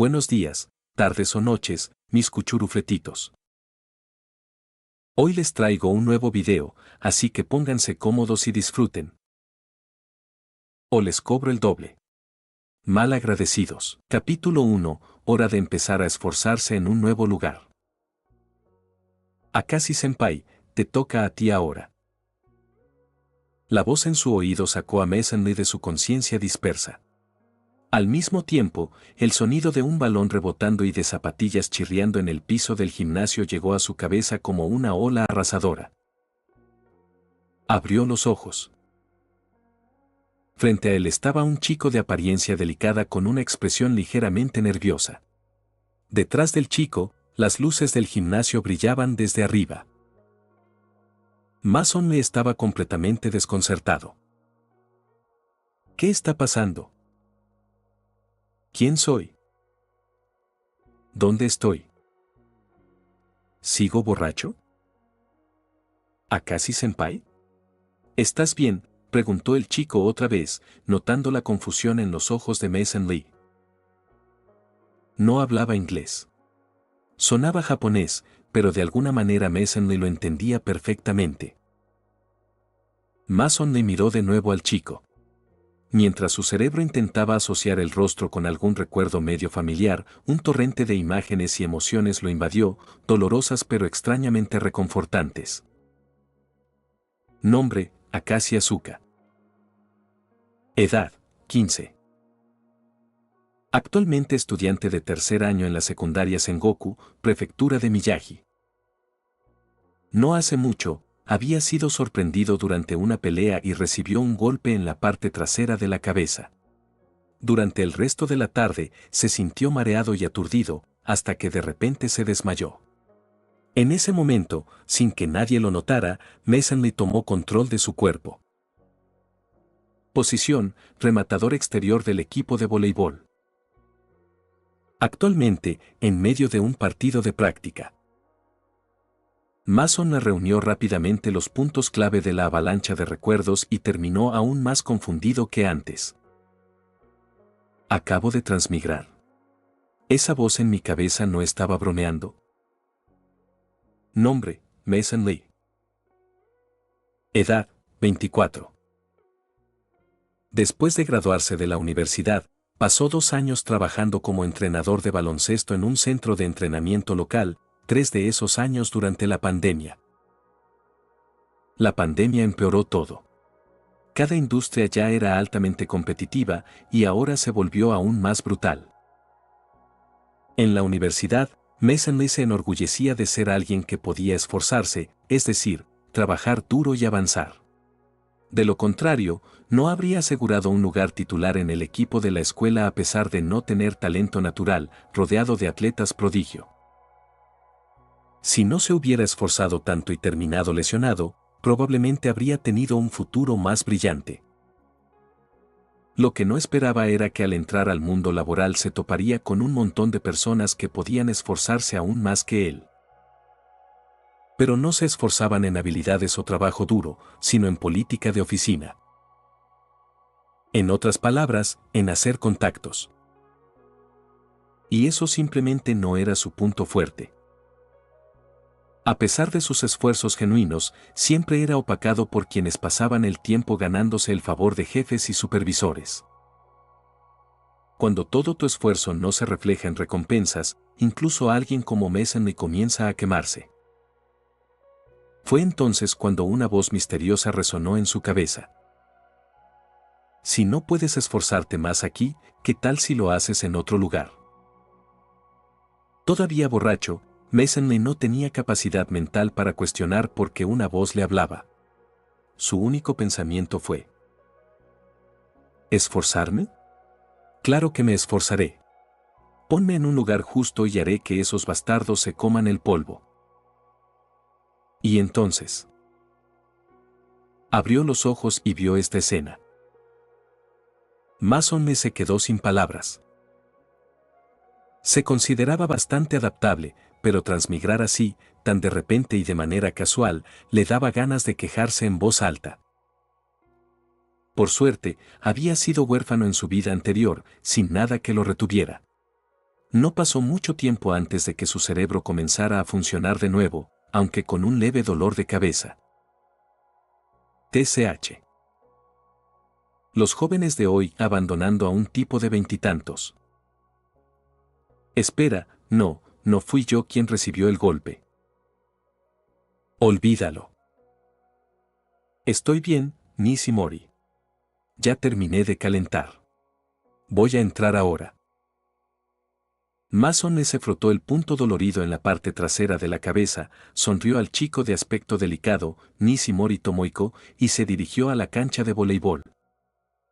Buenos días, tardes o noches, mis cuchurufletitos. Hoy les traigo un nuevo video, así que pónganse cómodos y disfruten. O les cobro el doble. Mal agradecidos. Capítulo 1. Hora de empezar a esforzarse en un nuevo lugar. Akashi-senpai, te toca a ti ahora. La voz en su oído sacó a Mizanri de su conciencia dispersa. Al mismo tiempo, el sonido de un balón rebotando y de zapatillas chirriando en el piso del gimnasio llegó a su cabeza como una ola arrasadora. Abrió los ojos. Frente a él estaba un chico de apariencia delicada con una expresión ligeramente nerviosa. Detrás del chico, las luces del gimnasio brillaban desde arriba. Mizanri estaba completamente desconcertado. ¿Qué está pasando? ¿Quién soy? ¿Dónde estoy? ¿Sigo borracho? ¿Akashi-senpai? ¿Estás bien?, preguntó el chico otra vez, notando la confusión en los ojos de Mizanri. No hablaba inglés. Sonaba japonés, pero de alguna manera Mizanri lo entendía perfectamente. Mizanri miró de nuevo al chico. Mientras su cerebro intentaba asociar el rostro con algún recuerdo medio familiar, un torrente de imágenes y emociones lo invadió, dolorosas pero extrañamente reconfortantes. Nombre: Akashi Asuka. Edad: 15. Actualmente estudiante de tercer año en la secundaria Sengoku, prefectura de Miyagi. No hace mucho, había sido sorprendido durante una pelea y recibió un golpe en la parte trasera de la cabeza. Durante el resto de la tarde, se sintió mareado y aturdido, hasta que de repente se desmayó. En ese momento, sin que nadie lo notara, Mizanri tomó control de su cuerpo. Posición: rematador exterior del equipo de voleibol. Actualmente, en medio de un partido de práctica. Mizanri reunió rápidamente los puntos clave de la avalancha de recuerdos y terminó aún más confundido que antes. Acabo de transmigrar. ¿Esa voz en mi cabeza no estaba bromeando? Nombre: Mizanri. Edad: 24. Después de graduarse de la universidad, pasó 2 años trabajando como entrenador de baloncesto en un centro de entrenamiento local, 3 de esos años durante la pandemia. La pandemia empeoró todo. Cada industria ya era altamente competitiva y ahora se volvió aún más brutal. En la universidad, Mizanri se enorgullecía de ser alguien que podía esforzarse, es decir, trabajar duro y avanzar. De lo contrario, no habría asegurado un lugar titular en el equipo de la escuela a pesar de no tener talento natural, rodeado de atletas prodigio. Si no se hubiera esforzado tanto y terminado lesionado, probablemente habría tenido un futuro más brillante. Lo que no esperaba era que al entrar al mundo laboral se toparía con un montón de personas que podían esforzarse aún más que él. Pero no se esforzaban en habilidades o trabajo duro, sino en política de oficina. En otras palabras, en hacer contactos. Y eso simplemente no era su punto fuerte. A pesar de sus esfuerzos genuinos, siempre era opacado por quienes pasaban el tiempo ganándose el favor de jefes y supervisores. Cuando todo tu esfuerzo no se refleja en recompensas, incluso alguien como Mizanri comienza a quemarse. Fue entonces cuando una voz misteriosa resonó en su cabeza. Si no puedes esforzarte más aquí, ¿qué tal si lo haces en otro lugar? Todavía borracho, Mizanri no tenía capacidad mental para cuestionar por qué una voz le hablaba. Su único pensamiento fue: ¿esforzarme? Claro que me esforzaré. Ponme en un lugar justo y haré que esos bastardos se coman el polvo. Y entonces abrió los ojos y vio esta escena. Mizanri se quedó sin palabras. Se consideraba bastante adaptable, pero transmigrar así, tan de repente y de manera casual, le daba ganas de quejarse en voz alta. Por suerte, había sido huérfano en su vida anterior, sin nada que lo retuviera. No pasó mucho tiempo antes de que su cerebro comenzara a funcionar de nuevo, aunque con un leve dolor de cabeza. TCH. Los jóvenes de hoy abandonando a un tipo de veintitantos. Espera, no fui yo quien recibió el golpe. Olvídalo. Estoy bien, Nishimori. Ya terminé de calentar. Voy a entrar ahora. Masone se frotó el punto dolorido en la parte trasera de la cabeza, sonrió al chico de aspecto delicado, Nishimori Tomohiko, y se dirigió a la cancha de voleibol.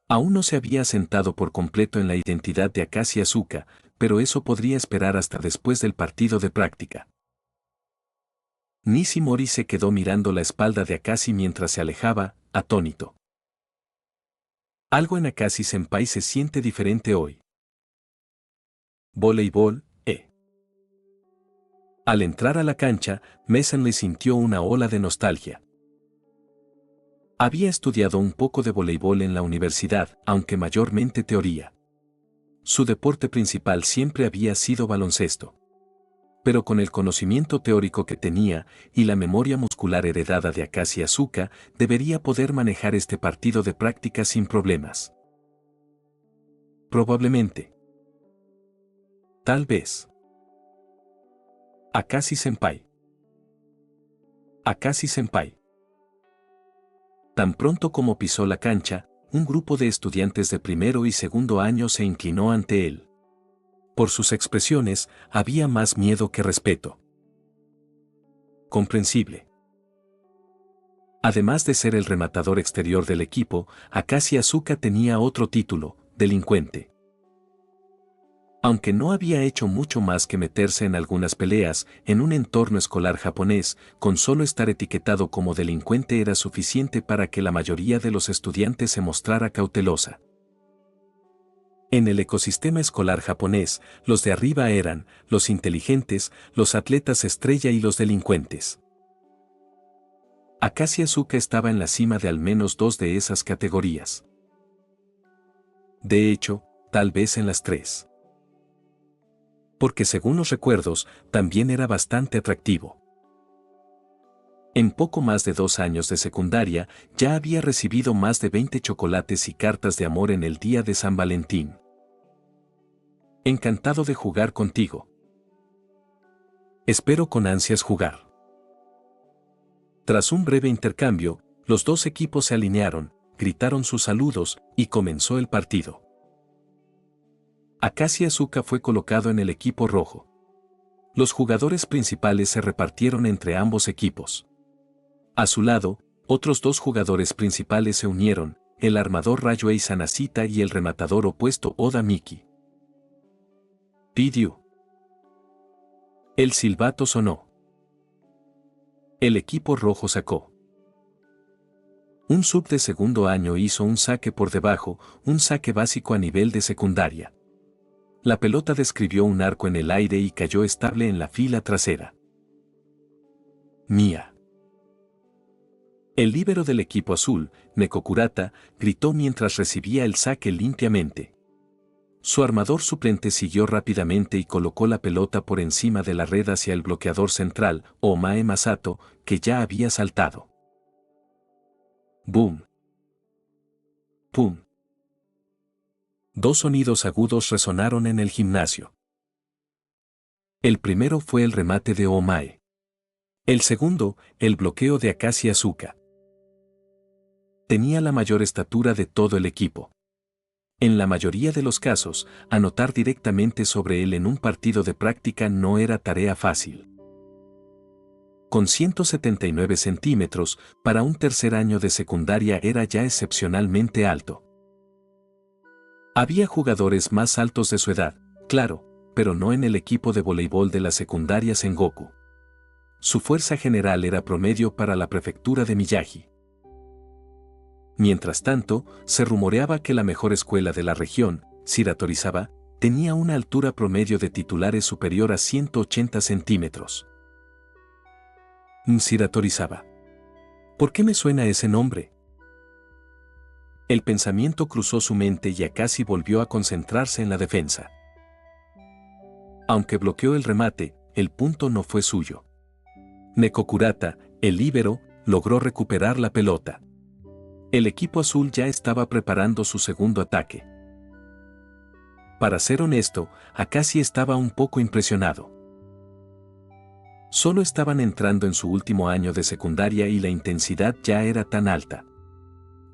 Aún no se había asentado por completo en la identidad de Akashi Asuka, pero eso podría esperar hasta después del partido de práctica. Nishimori se quedó mirando la espalda de Akashi mientras se alejaba, atónito. Algo en Akashi-senpai se siente diferente hoy. Voleibol, Al entrar a la cancha, Mesenle sintió una ola de nostalgia. Había estudiado un poco de voleibol en la universidad, aunque mayormente teoría. Su deporte principal siempre había sido baloncesto. Pero con el conocimiento teórico que tenía y la memoria muscular heredada de Akashi Asuka, debería poder manejar este partido de práctica sin problemas. Probablemente. Tal vez. Akashi-senpai. Akashi-senpai. Tan pronto como pisó la cancha, un grupo de estudiantes de primero y segundo año se inclinó ante él. Por sus expresiones, había más miedo que respeto. Comprensible. Además de ser el rematador exterior del equipo, Akashi Asuka tenía otro título, delincuente. Aunque no había hecho mucho más que meterse en algunas peleas, en un entorno escolar japonés, con solo estar etiquetado como delincuente era suficiente para que la mayoría de los estudiantes se mostrara cautelosa. En el ecosistema escolar japonés, los de arriba eran los inteligentes, los atletas estrella y los delincuentes. Akashi Asuka estaba en la cima de al menos dos de esas categorías. De hecho, tal vez en las tres. Porque según los recuerdos, también era bastante atractivo. En poco más de 2 años de secundaria, ya había recibido más de 20 chocolates y cartas de amor en el día de San Valentín. Encantado de jugar contigo. Espero con ansias jugar. Tras un breve intercambio, los dos equipos se alinearon, gritaron sus saludos, y comenzó el partido. Akashi Asuka fue colocado en el equipo rojo. Los jugadores principales se repartieron entre ambos equipos. A su lado, otros dos jugadores principales se unieron, el armador Ryuhei Sanashita y el rematador opuesto Oda Miki. Pidió. El silbato sonó. El equipo rojo sacó. Un sub de segundo año hizo un saque por debajo, un saque básico a nivel de secundaria. La pelota describió un arco en el aire y cayó estable en la fila trasera. Mía. El líbero del equipo azul, Nekokurata, gritó mientras recibía el saque limpiamente. Su armador suplente siguió rápidamente y colocó la pelota por encima de la red hacia el bloqueador central, Omae Masato, que ya había saltado. ¡Boom! ¡Pum! Dos sonidos agudos resonaron en el gimnasio. El primero fue el remate de Omae. El segundo, el bloqueo de Akashi Asuka. Tenía la mayor estatura de todo el equipo. En la mayoría de los casos, anotar directamente sobre él en un partido de práctica no era tarea fácil. Con 179 centímetros, para un tercer año de secundaria era ya excepcionalmente alto. Había jugadores más altos de su edad, claro, pero no en el equipo de voleibol de la secundaria Sengoku. Su fuerza general era promedio para la prefectura de Miyagi. Mientras tanto, se rumoreaba que la mejor escuela de la región, Shiratorizawa, tenía una altura promedio de titulares superior a 180 centímetros. Shiratorizawa. ¿Por qué me suena ese nombre? El pensamiento cruzó su mente y Akashi volvió a concentrarse en la defensa. Aunque bloqueó el remate, el punto no fue suyo. Nekokurata, el líbero, logró recuperar la pelota. El equipo azul ya estaba preparando su segundo ataque. Para ser honesto, Akashi estaba un poco impresionado. Solo estaban entrando en su último año de secundaria y la intensidad ya era tan alta.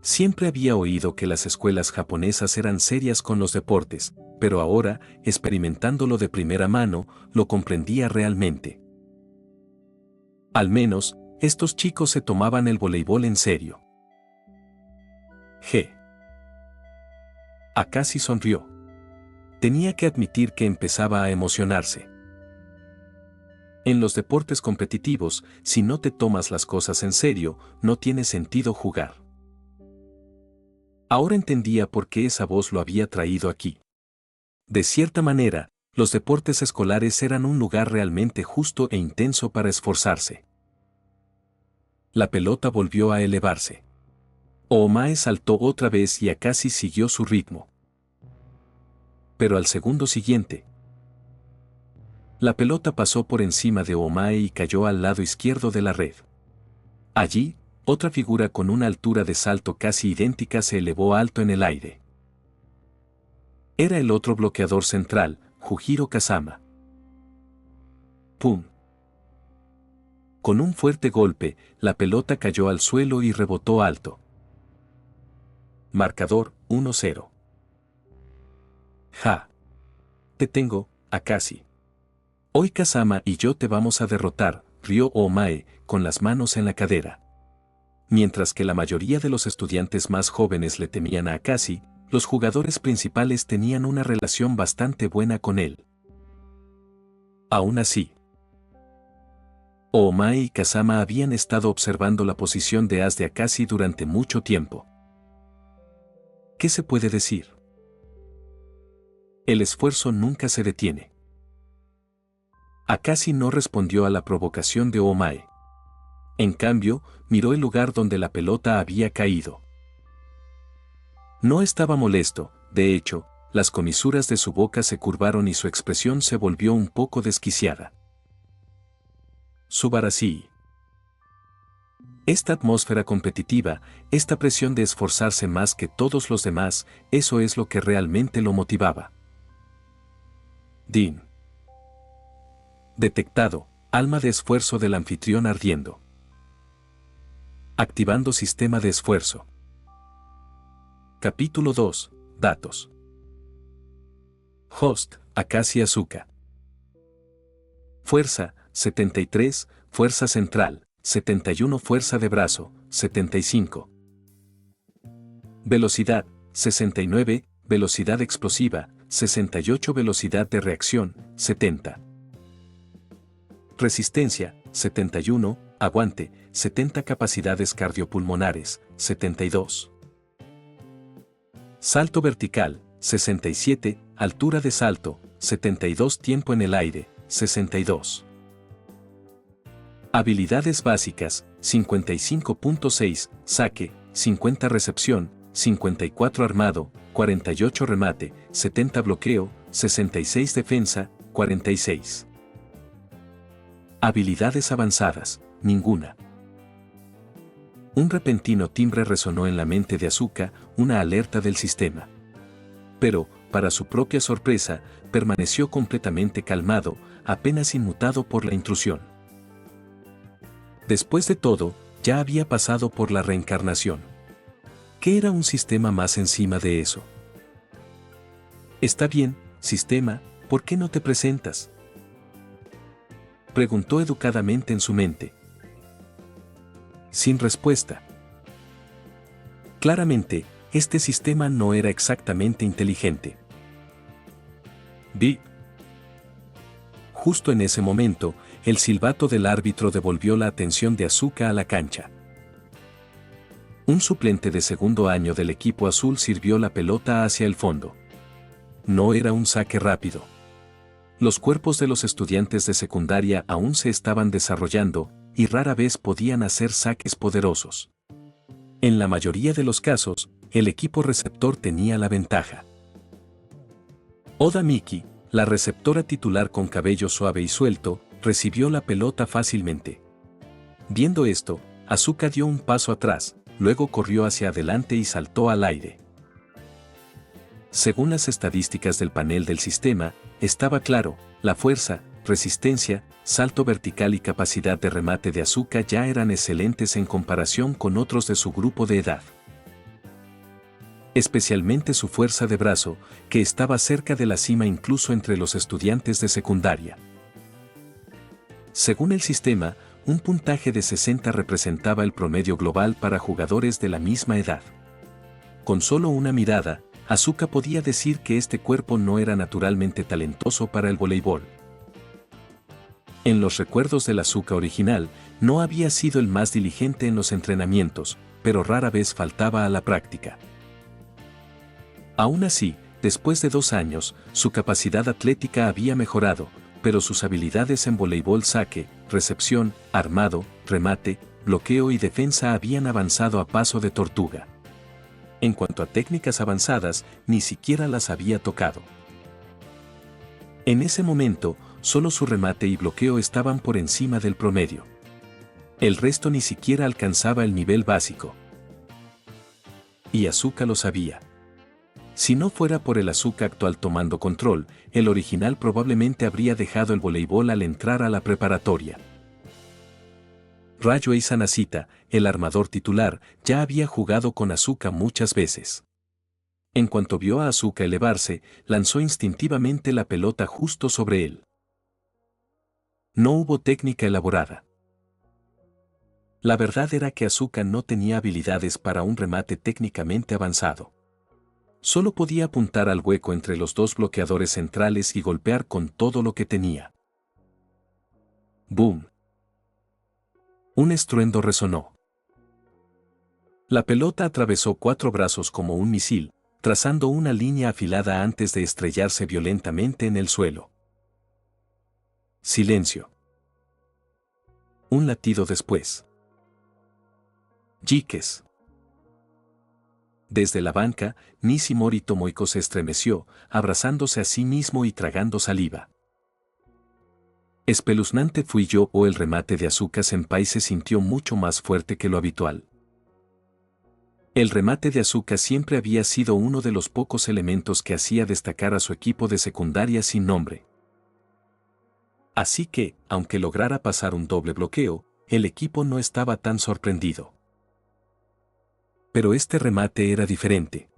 Siempre había oído que las escuelas japonesas eran serias con los deportes, pero ahora, experimentándolo de primera mano, lo comprendía realmente. Al menos, estos chicos se tomaban el voleibol en serio. Akashi sonrió. Tenía que admitir que empezaba a emocionarse. En los deportes competitivos, si no te tomas las cosas en serio, no tiene sentido jugar. Ahora entendía por qué esa voz lo había traído aquí. De cierta manera, los deportes escolares eran un lugar realmente justo e intenso para esforzarse. La pelota volvió a elevarse. Oomae saltó otra vez y Akashi siguió su ritmo. Pero al segundo siguiente, la pelota pasó por encima de Oomae y cayó al lado izquierdo de la red. Allí, otra figura con una altura de salto casi idéntica se elevó alto en el aire. Era el otro bloqueador central, Jujiro Kazama. ¡Pum! Con un fuerte golpe, la pelota cayó al suelo y rebotó alto. Marcador, 1-0. ¡Ja! Te tengo, Akashi. Hoy Kazama y yo te vamos a derrotar, rió Oomae, con las manos en la cadera. Mientras que la mayoría de los estudiantes más jóvenes le temían a Akashi, los jugadores principales tenían una relación bastante buena con él. Aún así, Oomae y Kazama habían estado observando la posición de as de Akashi durante mucho tiempo. ¿Qué se puede decir? El esfuerzo nunca se detiene. Akashi no respondió a la provocación de Oomae. En cambio, miró el lugar donde la pelota había caído. No estaba molesto, de hecho, las comisuras de su boca se curvaron y su expresión se volvió un poco desquiciada. Subarashi. Esta atmósfera competitiva, esta presión de esforzarse más que todos los demás, eso es lo que realmente lo motivaba. Din. Detectado, alma de esfuerzo del anfitrión ardiendo. Activando sistema de esfuerzo. Capítulo 2. Datos. Host, Akashi Asuka. Fuerza, 73, fuerza central, 71 fuerza de brazo, 75. Velocidad, 69, velocidad explosiva, 68 velocidad de reacción, 70. Resistencia, 71, aguante, 70 capacidades cardiopulmonares, 72. Salto vertical, 67, altura de salto, 72 tiempo en el aire, 62. Habilidades básicas, 55.6, saque, 50 recepción, 54 armado, 48 remate, 70 bloqueo, 66 defensa, 46. Habilidades avanzadas, ninguna. Un repentino timbre resonó en la mente de Asuka, una alerta del sistema. Pero, para su propia sorpresa, permaneció completamente calmado, apenas inmutado por la intrusión. Después de todo, ya había pasado por la reencarnación. ¿Qué era un sistema más encima de eso? Está bien, sistema, ¿por qué no te presentas? Preguntó educadamente en su mente. Sin respuesta. Claramente, este sistema no era exactamente inteligente. Justo en ese momento, el silbato del árbitro devolvió la atención de Asuka a la cancha. Un suplente de segundo año del equipo azul sirvió la pelota hacia el fondo. No era un saque rápido. Los cuerpos de los estudiantes de secundaria aún se estaban desarrollando, y rara vez podían hacer saques poderosos. En la mayoría de los casos, el equipo receptor tenía la ventaja. Oda Miki, La receptora titular con cabello suave y suelto, recibió la pelota fácilmente. Viendo esto, Asuka dio un paso atrás, luego corrió hacia adelante y saltó al aire. Según las estadísticas del panel del sistema, estaba claro, la fuerza, resistencia, salto vertical y capacidad de remate de Asuka ya eran excelentes en comparación con otros de su grupo de edad. Especialmente su fuerza de brazo, que estaba cerca de la cima incluso entre los estudiantes de secundaria. Según el sistema, un puntaje de 60 representaba el promedio global para jugadores de la misma edad. Con solo una mirada, Asuka podía decir que este cuerpo no era naturalmente talentoso para el voleibol. En los recuerdos del Asuka original, no había sido el más diligente en los entrenamientos, pero rara vez faltaba a la práctica. Aún así, después de 2 años, su capacidad atlética había mejorado, pero sus habilidades en voleibol saque, recepción, armado, remate, bloqueo y defensa habían avanzado a paso de tortuga. En cuanto a técnicas avanzadas, ni siquiera las había tocado. En ese momento, solo su remate y bloqueo estaban por encima del promedio. El resto ni siquiera alcanzaba el nivel básico. Y Asuka lo sabía. Si no fuera por el Asuka actual tomando control, el original probablemente habría dejado el voleibol al entrar a la preparatoria. Ryuhei Sanashita, el armador titular, ya había jugado con Asuka muchas veces. En cuanto vio a Asuka elevarse, lanzó instintivamente la pelota justo sobre él. No hubo técnica elaborada. La verdad era que Asuka no tenía habilidades para un remate técnicamente avanzado. Solo podía apuntar al hueco entre los 2 bloqueadores centrales y golpear con todo lo que tenía. ¡Boom! Un estruendo resonó. La pelota atravesó 4 brazos como un misil, trazando una línea afilada antes de estrellarse violentamente en el suelo. Silencio. Un latido después. Yikes. Desde la banca, Nishimori Tomohiko se estremeció, abrazándose a sí mismo y tragando saliva. Espeluznante fui yo o el remate de Asuka Senpai se sintió mucho más fuerte que lo habitual. El remate de Asuka siempre había sido uno de los pocos elementos que hacía destacar a su equipo de secundaria sin nombre. Así que, aunque lograra pasar un doble bloqueo, el equipo no estaba tan sorprendido. Pero este remate era diferente.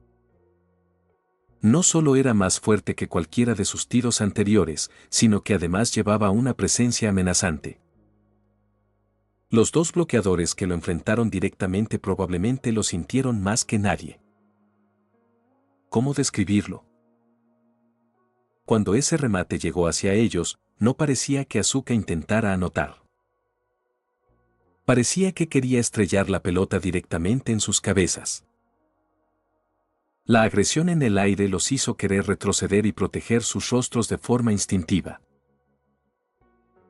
No solo era más fuerte que cualquiera de sus tiros anteriores, sino que además llevaba una presencia amenazante. Los 2 bloqueadores que lo enfrentaron directamente probablemente lo sintieron más que nadie. ¿Cómo describirlo? Cuando ese remate llegó hacia ellos, no parecía que Asuka intentara anotar. Parecía que quería estrellar la pelota directamente en sus cabezas. La agresión en el aire los hizo querer retroceder y proteger sus rostros de forma instintiva.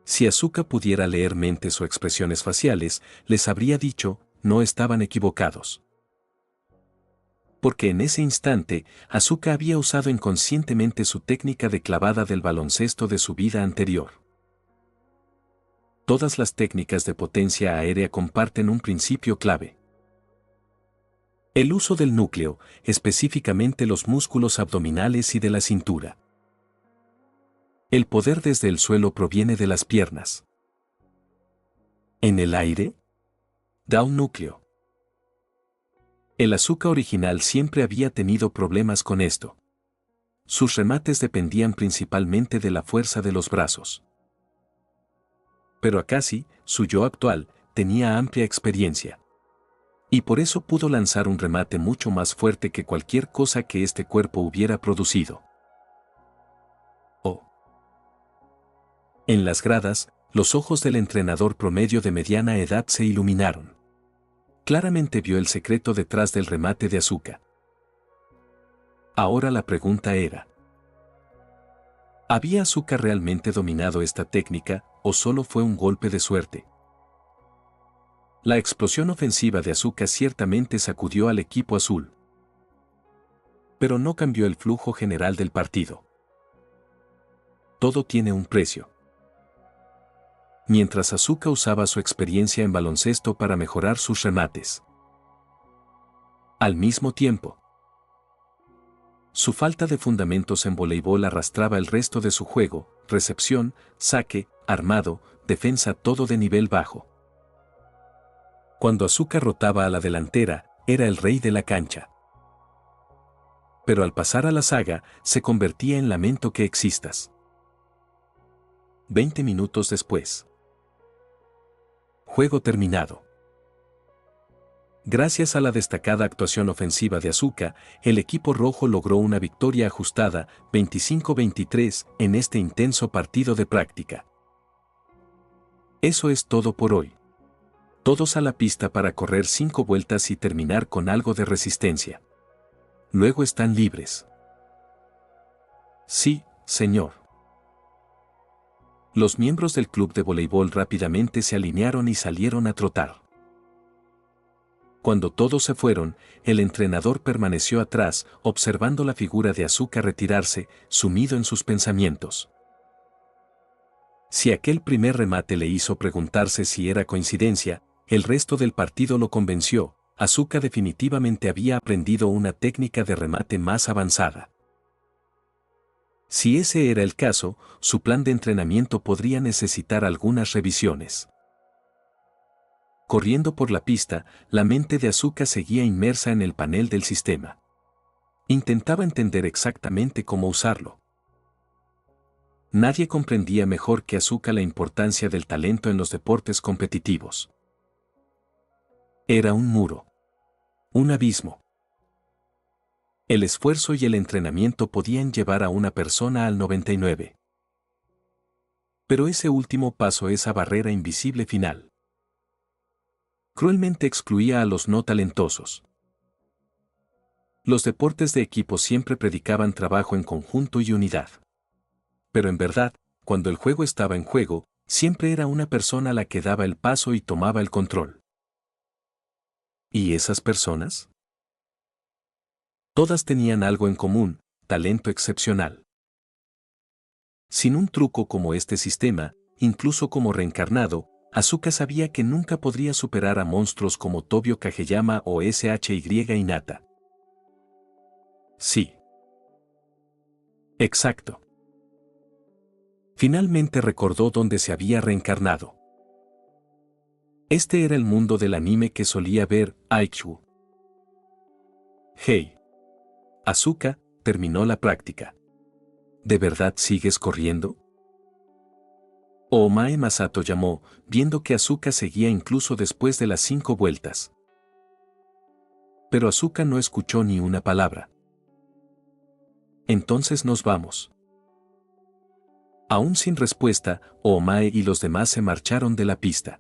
Si Asuka pudiera leer mentes o expresiones faciales, les habría dicho, no estaban equivocados. Porque en ese instante, Asuka había usado inconscientemente su técnica de clavada del baloncesto de su vida anterior. Todas las técnicas de potencia aérea comparten un principio clave. El uso del núcleo, específicamente los músculos abdominales y de la cintura. El poder desde el suelo proviene de las piernas. En el aire, da un núcleo. El Asuka original siempre había tenido problemas con esto. Sus remates dependían principalmente de la fuerza de los brazos. Pero Akashi, su yo actual, tenía amplia experiencia. Y por eso pudo lanzar un remate mucho más fuerte que cualquier cosa que este cuerpo hubiera producido. Oh. En las gradas, los ojos del entrenador promedio de mediana edad se iluminaron. Claramente vio el secreto detrás del remate de Asuka. Ahora la pregunta era: ¿había Asuka realmente dominado esta técnica, o solo fue un golpe de suerte? La explosión ofensiva de Asuka ciertamente sacudió al equipo azul. Pero no cambió el flujo general del partido. todo tiene un precio. Mientras Asuka usaba su experiencia en baloncesto para mejorar sus remates. Al mismo tiempo, su falta de fundamentos en voleibol arrastraba el resto de su juego, recepción, saque, armado, defensa, todo de nivel bajo. Cuando Asuka rotaba a la delantera, era el rey de la cancha. Pero al pasar a la saga, se convertía en lamento que existas. 20 minutos después. Juego terminado. Gracias a la destacada actuación ofensiva de Asuka, el equipo rojo logró una victoria ajustada, 25-23, en este intenso partido de práctica. Eso es todo por hoy. Todos a la pista para correr 5 vueltas y terminar con algo de resistencia. Luego están libres. Sí, señor. Los miembros del club de voleibol rápidamente se alinearon y salieron a trotar. Cuando todos se fueron, el entrenador permaneció atrás, observando la figura de Asuka retirarse, sumido en sus pensamientos. Si aquel primer remate le hizo preguntarse si era coincidencia, el resto del partido lo convenció. Asuka definitivamente había aprendido una técnica de remate más avanzada. Si ese era el caso, su plan de entrenamiento podría necesitar algunas revisiones. Corriendo por la pista, la mente de Asuka seguía inmersa en el panel del sistema. Intentaba entender exactamente cómo usarlo. Nadie comprendía mejor que Asuka la importancia del talento en los deportes competitivos. Era un muro. Un abismo. El esfuerzo y el entrenamiento podían llevar a una persona al 99. Pero ese último paso, esa barrera invisible final, cruelmente excluía a los no talentosos. Los deportes de equipo siempre predicaban trabajo en conjunto y unidad. Pero en verdad, cuando el juego estaba en juego, siempre era una persona la que daba el paso y tomaba el control. ¿Y esas personas? Todas tenían algo en común: talento excepcional. Sin un truco como este sistema, incluso como reencarnado, Asuka sabía que nunca podría superar a monstruos como Tobio Kageyama o SHY Hinata. Sí. Exacto. Finalmente recordó dónde se había reencarnado. Este era el mundo del anime que solía ver, Aikyu. Hey. Asuka, terminó la práctica. ¿De verdad sigues corriendo? Omae Masato llamó, viendo que Asuka seguía incluso después de las 5 vueltas. Pero Asuka no escuchó ni una palabra. Entonces nos vamos. Aún sin respuesta, Omae y los demás se marcharon de la pista.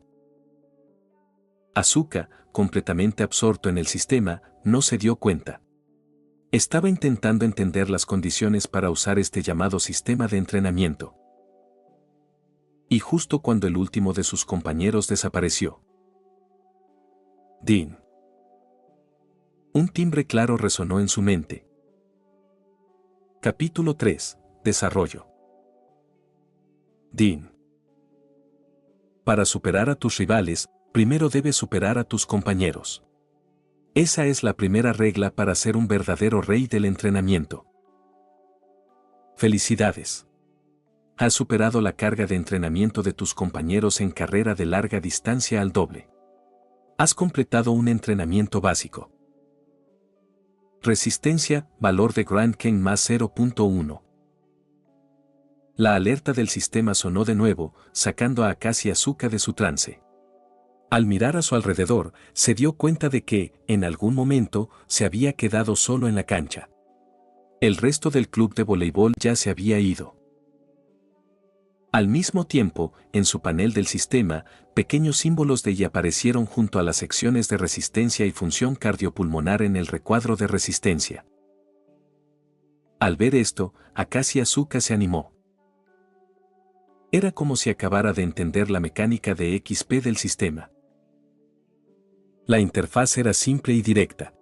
Asuka, completamente absorto en el sistema, no se dio cuenta. Estaba intentando entender las condiciones para usar este llamado sistema de entrenamiento. Y justo cuando el último de sus compañeros desapareció. Din. Un timbre claro resonó en su mente. Capítulo 3. Desarrollo. Din. Para superar a tus rivales, primero debes superar a tus compañeros. Esa es la primera regla para ser un verdadero rey del entrenamiento. Felicidades. Has superado la carga de entrenamiento de tus compañeros en carrera de larga distancia al doble. Has completado un entrenamiento básico. Resistencia, valor de Grand Ken más 0.1. La alerta del sistema sonó de nuevo, sacando a Akashi Asuka de su trance. Al mirar a su alrededor, se dio cuenta de que, en algún momento, se había quedado solo en la cancha. El resto del club de voleibol ya se había ido. Al mismo tiempo, en su panel del sistema, pequeños símbolos de Y aparecieron junto a las secciones de resistencia y función cardiopulmonar en el recuadro de resistencia. Al ver esto, Akashi Asuka se animó. Era como si acabara de entender la mecánica de XP del sistema. La interfaz era simple y directa.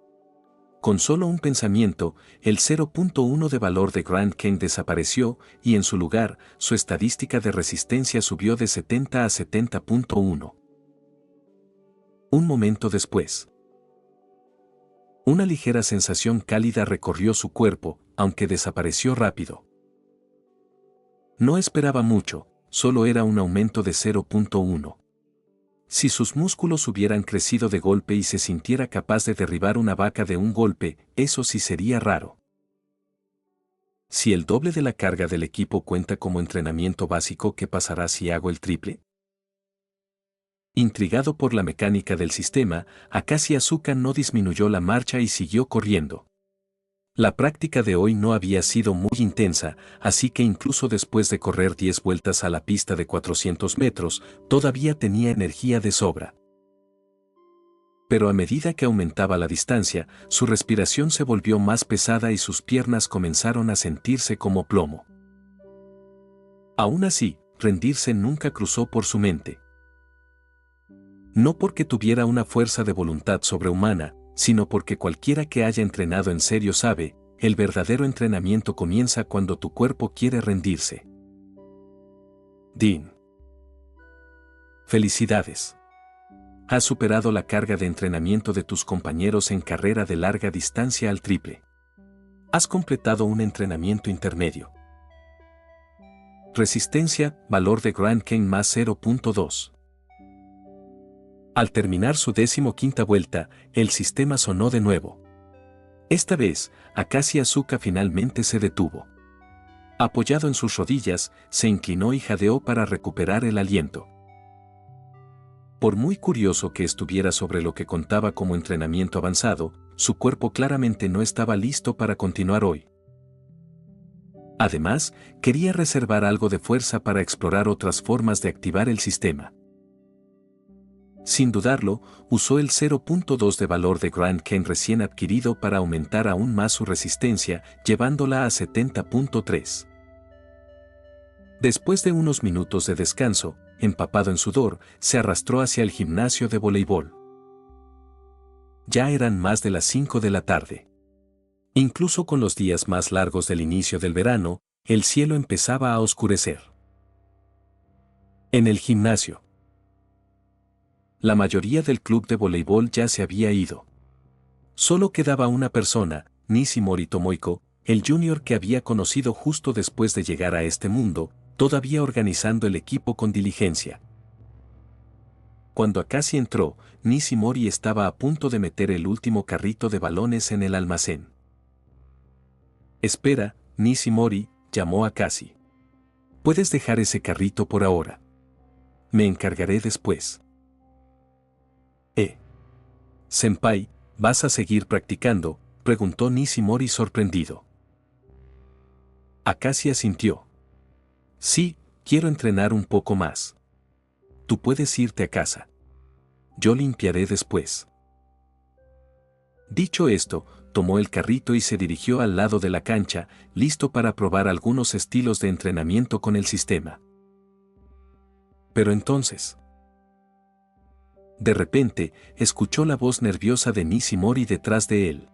Con solo un pensamiento, el 0.1 de valor de Grand Ken desapareció y en su lugar, su estadística de resistencia subió de 70 a 70.1. Un momento después, una ligera sensación cálida recorrió su cuerpo, aunque desapareció rápido. No esperaba mucho, solo era un aumento de 0.1. Si sus músculos hubieran crecido de golpe y se sintiera capaz de derribar una vaca de un golpe, eso sí sería raro. Si el doble de la carga del equipo cuenta como entrenamiento básico, ¿qué pasará si hago el triple? Intrigado por la mecánica del sistema, Akashi Asuka no disminuyó la marcha y siguió corriendo. La práctica de hoy no había sido muy intensa, así que incluso después de correr 10 vueltas a la pista de 400 metros, todavía tenía energía de sobra. Pero a medida que aumentaba la distancia, su respiración se volvió más pesada y sus piernas comenzaron a sentirse como plomo. Aún así, rendirse nunca cruzó por su mente. No porque tuviera una fuerza de voluntad sobrehumana, sino porque cualquiera que haya entrenado en serio sabe, el verdadero entrenamiento comienza cuando tu cuerpo quiere rendirse. Dean. Felicidades. Has superado la carga de entrenamiento de tus compañeros en carrera de larga distancia al triple. Has completado un entrenamiento intermedio. Resistencia, valor de Grand Ken más 0.2. Al terminar su 15ª vuelta, el sistema sonó de nuevo. Esta vez, Akashi Asuka finalmente se detuvo. Apoyado en sus rodillas, se inclinó y jadeó para recuperar el aliento. Por muy curioso que estuviera sobre lo que contaba como entrenamiento avanzado, su cuerpo claramente no estaba listo para continuar hoy. Además, quería reservar algo de fuerza para explorar otras formas de activar el sistema. Sin dudarlo, usó el 0.2 de valor de Grand Ken recién adquirido para aumentar aún más su resistencia, llevándola a 70.3. Después de unos minutos de descanso, empapado en sudor, se arrastró hacia el gimnasio de voleibol. Ya eran más de las 5 de la tarde. Incluso con los días más largos del inicio del verano, el cielo empezaba a oscurecer. En el gimnasio, la mayoría del club de voleibol ya se había ido. Solo quedaba una persona, Nishimori Tomohiko, el junior que había conocido justo después de llegar a este mundo, todavía organizando el equipo con diligencia. Cuando Akashi entró, Nishimori estaba a punto de meter el último carrito de balones en el almacén. Espera, Nishimori, llamó Akashi. Puedes dejar ese carrito por ahora. Me encargaré después. Senpai, ¿vas a seguir practicando?, preguntó Nishimori sorprendido. Akashi asintió. Sí, quiero entrenar un poco más. Tú puedes irte a casa. Yo limpiaré después. Dicho esto, tomó el carrito y se dirigió al lado de la cancha, listo para probar algunos estilos de entrenamiento con el sistema. Pero entonces, de repente, escuchó la voz nerviosa de Nishimori detrás de él.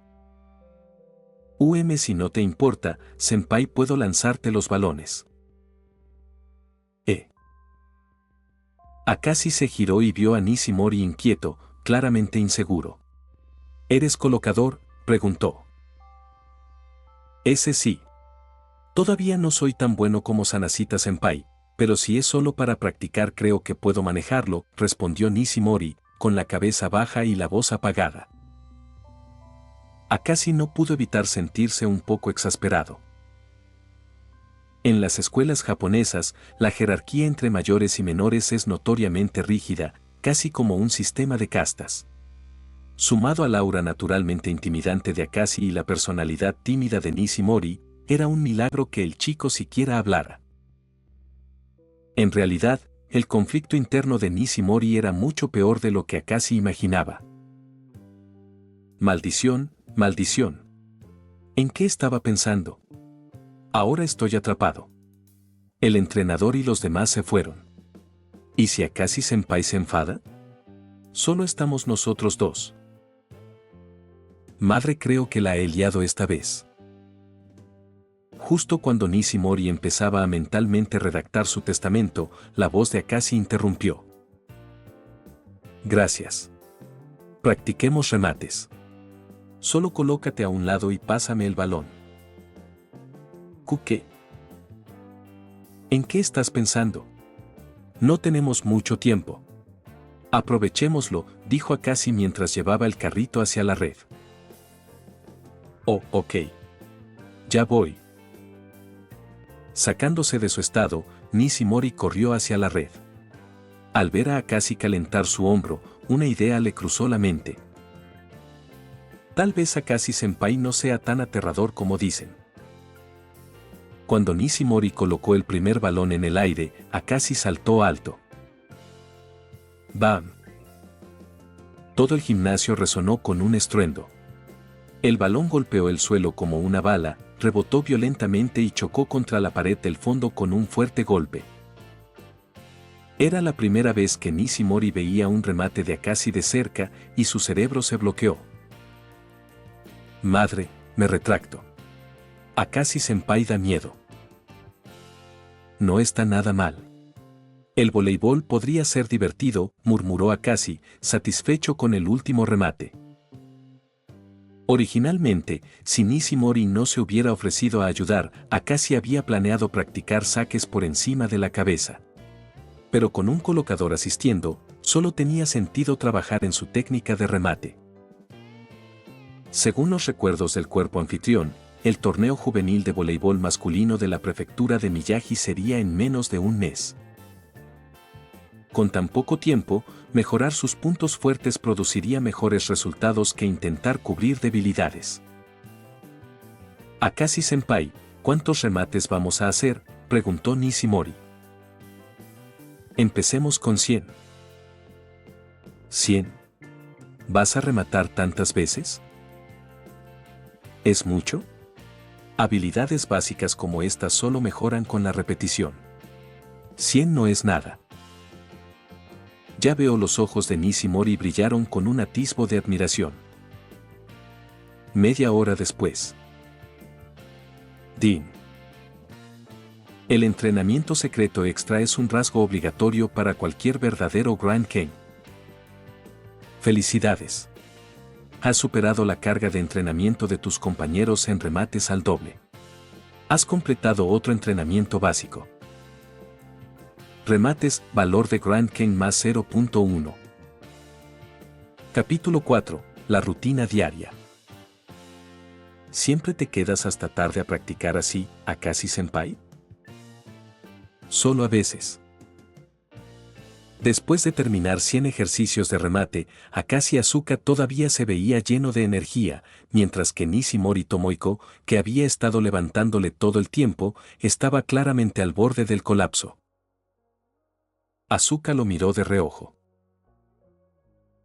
Si no te importa, senpai, puedo lanzarte los balones. Akashi se giró y vio a Nishimori inquieto, claramente inseguro. ¿Eres colocador?, preguntó. Ese sí. Todavía no soy tan bueno como Sanashita senpai, pero si es solo para practicar creo que puedo manejarlo, respondió Nishimori, con la cabeza baja y la voz apagada. Akashi no pudo evitar sentirse un poco exasperado. En las escuelas japonesas, la jerarquía entre mayores y menores es notoriamente rígida, casi como un sistema de castas. Sumado al aura naturalmente intimidante de Akashi y la personalidad tímida de Nishimori, era un milagro que el chico siquiera hablara. En realidad, el conflicto interno de Nishimori era mucho peor de lo que Akashi imaginaba. Maldición, maldición. ¿En qué estaba pensando? Ahora estoy atrapado. El entrenador y los demás se fueron. ¿Y si Akashi senpai se enfada? Solo estamos nosotros dos. Madre, creo que la he liado esta vez. Justo cuando Nishimori empezaba a mentalmente redactar su testamento, la voz de Akashi interrumpió. Gracias. Practiquemos remates. Solo colócate a un lado y pásame el balón. ¿Qué? ¿En qué estás pensando? No tenemos mucho tiempo. Aprovechémoslo, dijo Akashi mientras llevaba el carrito hacia la red. Oh, ok. Ya voy. Sacándose de su estado, Nishimori corrió hacia la red. Al ver a Akashi calentar su hombro, una idea le cruzó la mente. Tal vez Akashi-senpai no sea tan aterrador como dicen. Cuando Nishimori colocó el primer balón en el aire, Akashi saltó alto. ¡Bam! Todo el gimnasio resonó con un estruendo. El balón golpeó el suelo como una bala, rebotó violentamente y chocó contra la pared del fondo con un fuerte golpe. Era la primera vez que Nishimori veía un remate de Akashi de cerca y su cerebro se bloqueó. Madre, me retracto. Akashi-senpai da miedo. No está nada mal. El voleibol podría ser divertido, murmuró Akashi, satisfecho con el último remate. Originalmente, si Nishimori no se hubiera ofrecido a ayudar, Akashi había planeado practicar saques por encima de la cabeza. Pero con un colocador asistiendo, solo tenía sentido trabajar en su técnica de remate. Según los recuerdos del cuerpo anfitrión, el torneo juvenil de voleibol masculino de la prefectura de Miyagi sería en menos de un mes. Con tan poco tiempo, mejorar sus puntos fuertes produciría mejores resultados que intentar cubrir debilidades. Akashi-senpai, ¿cuántos remates vamos a hacer?, preguntó Nishimori. Empecemos con 100. ¿100? ¿Vas a rematar tantas veces? ¿Es mucho? Habilidades básicas como estas solo mejoran con la repetición. 100 no es nada. Ya veo, los ojos de Nishimori brillaron con un atisbo de admiración. Media hora después. Din. El entrenamiento secreto extra es un rasgo obligatorio para cualquier verdadero Grand Ken. Felicidades. Has superado la carga de entrenamiento de tus compañeros en remates al doble. Has completado otro entrenamiento básico. Remates, valor de Grand Ken más 0.1. Capítulo 4. La rutina diaria. ¿Siempre te quedas hasta tarde a practicar así, Akashi-senpai? Solo a veces. Después de terminar 100 ejercicios de remate, Akashi Asuka todavía se veía lleno de energía, mientras que Nishimori Tomohiko, que había estado levantándole todo el tiempo, estaba claramente al borde del colapso. Asuka lo miró de reojo.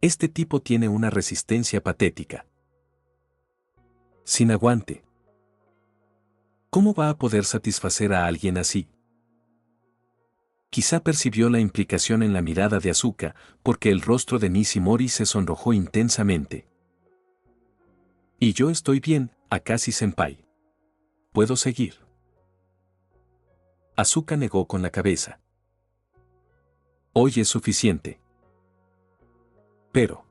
Este tipo tiene una resistencia patética. Sin aguante. ¿Cómo va a poder satisfacer a alguien así? Quizá percibió la implicación en la mirada de Asuka, porque el rostro de Nishimori se sonrojó intensamente. Y yo estoy bien, Akashi-senpai. ¿Puedo seguir? Asuka negó con la cabeza. Hoy es suficiente. Pero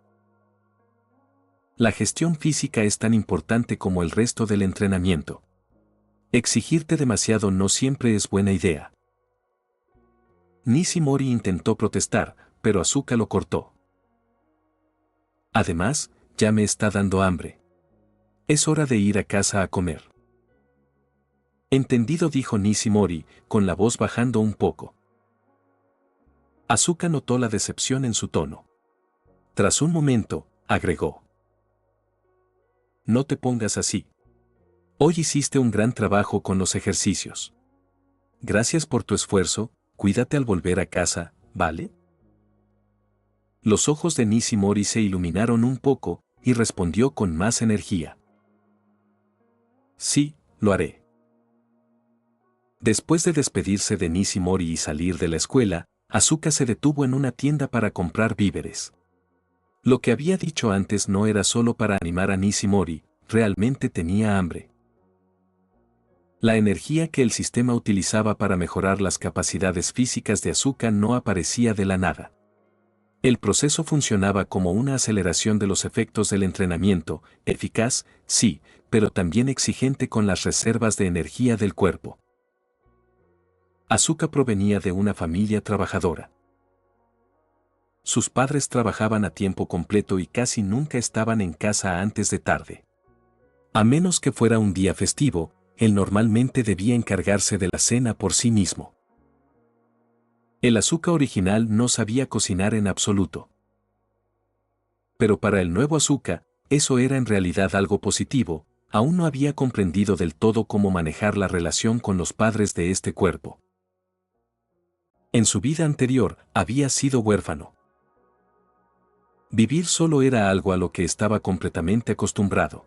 la gestión física es tan importante como el resto del entrenamiento. Exigirte demasiado no siempre es buena idea. Nishimori intentó protestar, pero Asuka lo cortó. Además, ya me está dando hambre. Es hora de ir a casa a comer. Entendido, dijo Nishimori, con la voz bajando un poco. Asuka notó la decepción en su tono. Tras un momento, agregó. No te pongas así. Hoy hiciste un gran trabajo con los ejercicios. Gracias por tu esfuerzo, cuídate al volver a casa, ¿vale? Los ojos de Nishimori se iluminaron un poco, y respondió con más energía. Sí, lo haré. Después de despedirse de Nishimori y salir de la escuela, Asuka se detuvo en una tienda para comprar víveres. Lo que había dicho antes no era solo para animar a Nishimori, realmente tenía hambre. La energía que el sistema utilizaba para mejorar las capacidades físicas de Asuka no aparecía de la nada. El proceso funcionaba como una aceleración de los efectos del entrenamiento, eficaz, sí, pero también exigente con las reservas de energía del cuerpo. Asuka provenía de una familia trabajadora. Sus padres trabajaban a tiempo completo y casi nunca estaban en casa antes de tarde. A menos que fuera un día festivo, él normalmente debía encargarse de la cena por sí mismo. El Asuka original no sabía cocinar en absoluto. Pero para el nuevo Asuka, eso era en realidad algo positivo, aún no había comprendido del todo cómo manejar la relación con los padres de este cuerpo. En su vida anterior, había sido huérfano. Vivir solo era algo a lo que estaba completamente acostumbrado.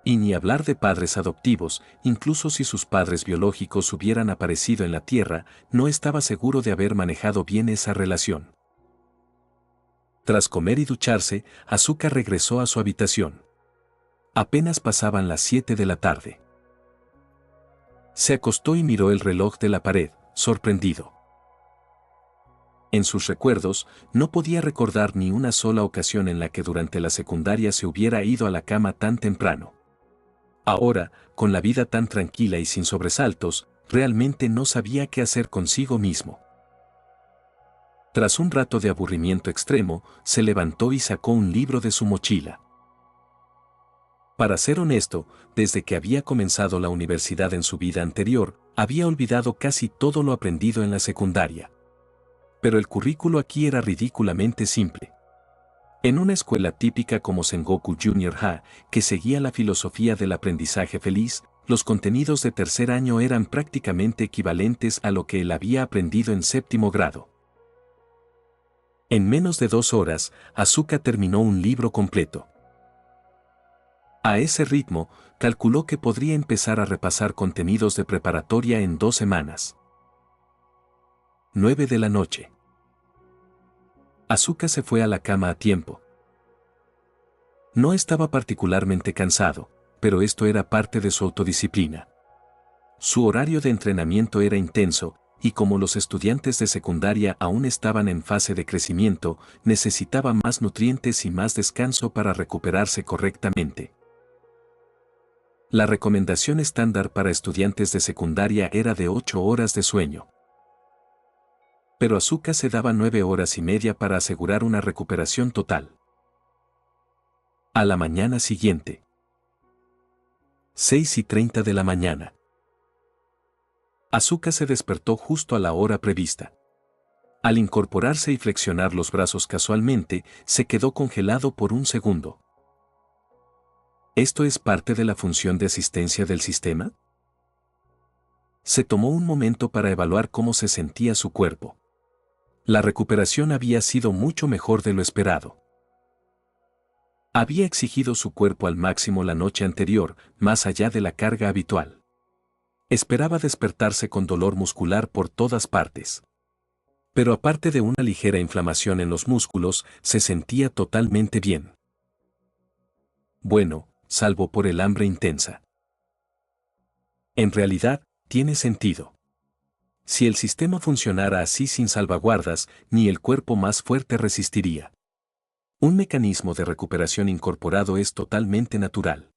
Y ni hablar de padres adoptivos, incluso si sus padres biológicos hubieran aparecido en la Tierra, no estaba seguro de haber manejado bien esa relación. Tras comer y ducharse, Asuka regresó a su habitación. Apenas pasaban las 7 de la tarde. Se acostó y miró el reloj de la pared, sorprendido. En sus recuerdos, no podía recordar ni una sola ocasión en la que durante la secundaria se hubiera ido a la cama tan temprano. Ahora, con la vida tan tranquila y sin sobresaltos, realmente no sabía qué hacer consigo mismo. Tras un rato de aburrimiento extremo, se levantó y sacó un libro de su mochila. Para ser honesto, desde que había comenzado la universidad en su vida anterior, había olvidado casi todo lo aprendido en la secundaria. Pero el currículo aquí era ridículamente simple. En una escuela típica como Sengoku Junior High, que seguía la filosofía del aprendizaje feliz, los contenidos de tercer año eran prácticamente equivalentes a lo que él había aprendido en séptimo grado. En menos de 2 horas, Asuka terminó un libro completo. A ese ritmo, calculó que podría empezar a repasar contenidos de preparatoria en 2 semanas. 9 de la noche. Asuka se fue a la cama a tiempo. No estaba particularmente cansado, pero esto era parte de su autodisciplina. Su horario de entrenamiento era intenso, y como los estudiantes de secundaria aún estaban en fase de crecimiento, necesitaba más nutrientes y más descanso para recuperarse correctamente. La recomendación estándar para estudiantes de secundaria era de 8 horas de sueño. Pero Asuka se daba 9 horas y media para asegurar una recuperación total. A la mañana siguiente. 6:30 de la mañana. Asuka se despertó justo a la hora prevista. Al incorporarse y flexionar los brazos casualmente, se quedó congelado por un segundo. ¿Esto es parte de la función de asistencia del sistema? Se tomó un momento para evaluar cómo se sentía su cuerpo. La recuperación había sido mucho mejor de lo esperado. Había exigido su cuerpo al máximo la noche anterior, más allá de la carga habitual. Esperaba despertarse con dolor muscular por todas partes. Pero aparte de una ligera inflamación en los músculos, se sentía totalmente bien. Bueno, salvo por el hambre intensa. En realidad, tiene sentido. Si el sistema funcionara así sin salvaguardas, ni el cuerpo más fuerte resistiría. Un mecanismo de recuperación incorporado es totalmente natural.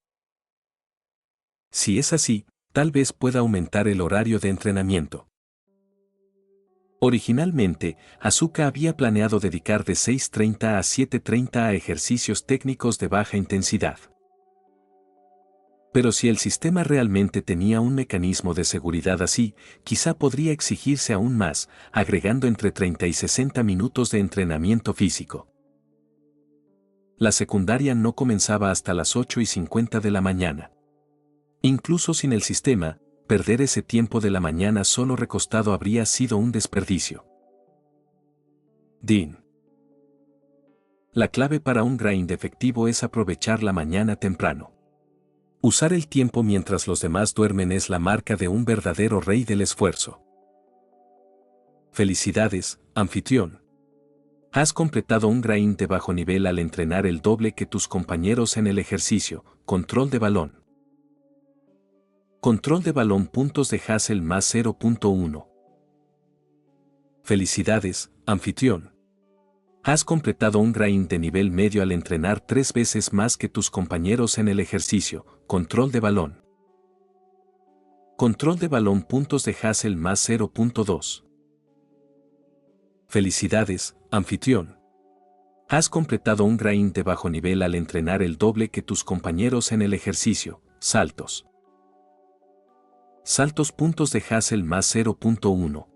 Si es así, tal vez pueda aumentar el horario de entrenamiento. Originalmente, Asuka había planeado dedicar de 6:30 a 7:30 a ejercicios técnicos de baja intensidad. Pero si el sistema realmente tenía un mecanismo de seguridad así, quizá podría exigirse aún más, agregando entre 30 y 60 minutos de entrenamiento físico. La secundaria no comenzaba hasta las 8:50 de la mañana. Incluso sin el sistema, perder ese tiempo de la mañana solo recostado habría sido un desperdicio. Dean. La clave para un grind efectivo es aprovechar la mañana temprano. Usar el tiempo mientras los demás duermen es la marca de un verdadero rey del esfuerzo. Felicidades, anfitrión. Has completado un grind de bajo nivel al entrenar el doble que tus compañeros en el ejercicio. Control de balón. Control de balón puntos de Hassel más 0.1. Felicidades, anfitrión. Has completado un grind de nivel medio al entrenar 3 veces más que tus compañeros en el ejercicio. Control de balón. Control de balón puntos de Hassel más 0.2. Felicidades, anfitrión. Has completado un grind de bajo nivel al entrenar el doble que tus compañeros en el ejercicio. Saltos. Saltos puntos de Hassel más 0.1.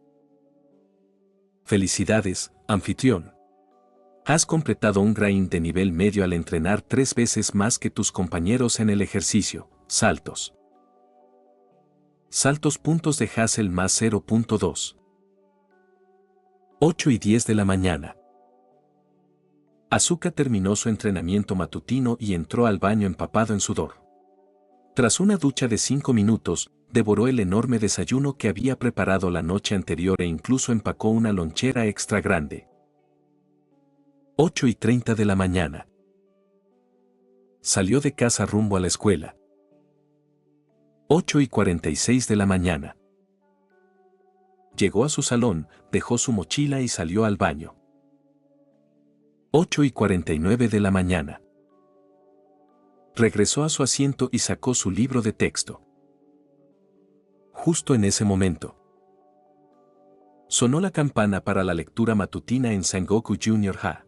Felicidades, anfitrión. Has completado un grind de nivel medio al entrenar 3 veces más que tus compañeros en el ejercicio. Saltos. Saltos puntos de Hassel más 0.2. 8:10 de la mañana. Asuka terminó su entrenamiento matutino y entró al baño empapado en sudor. Tras una ducha de 5 minutos, devoró el enorme desayuno que había preparado la noche anterior e incluso empacó una lonchera extra grande. 8:30 de la mañana. Salió de casa rumbo a la escuela. 8:46 de la mañana. Llegó a su salón, dejó su mochila y salió al baño. 8:49 de la mañana. Regresó a su asiento y sacó su libro de texto. Justo en ese momento, sonó la campana para la lectura matutina en Sengoku Junior Ha.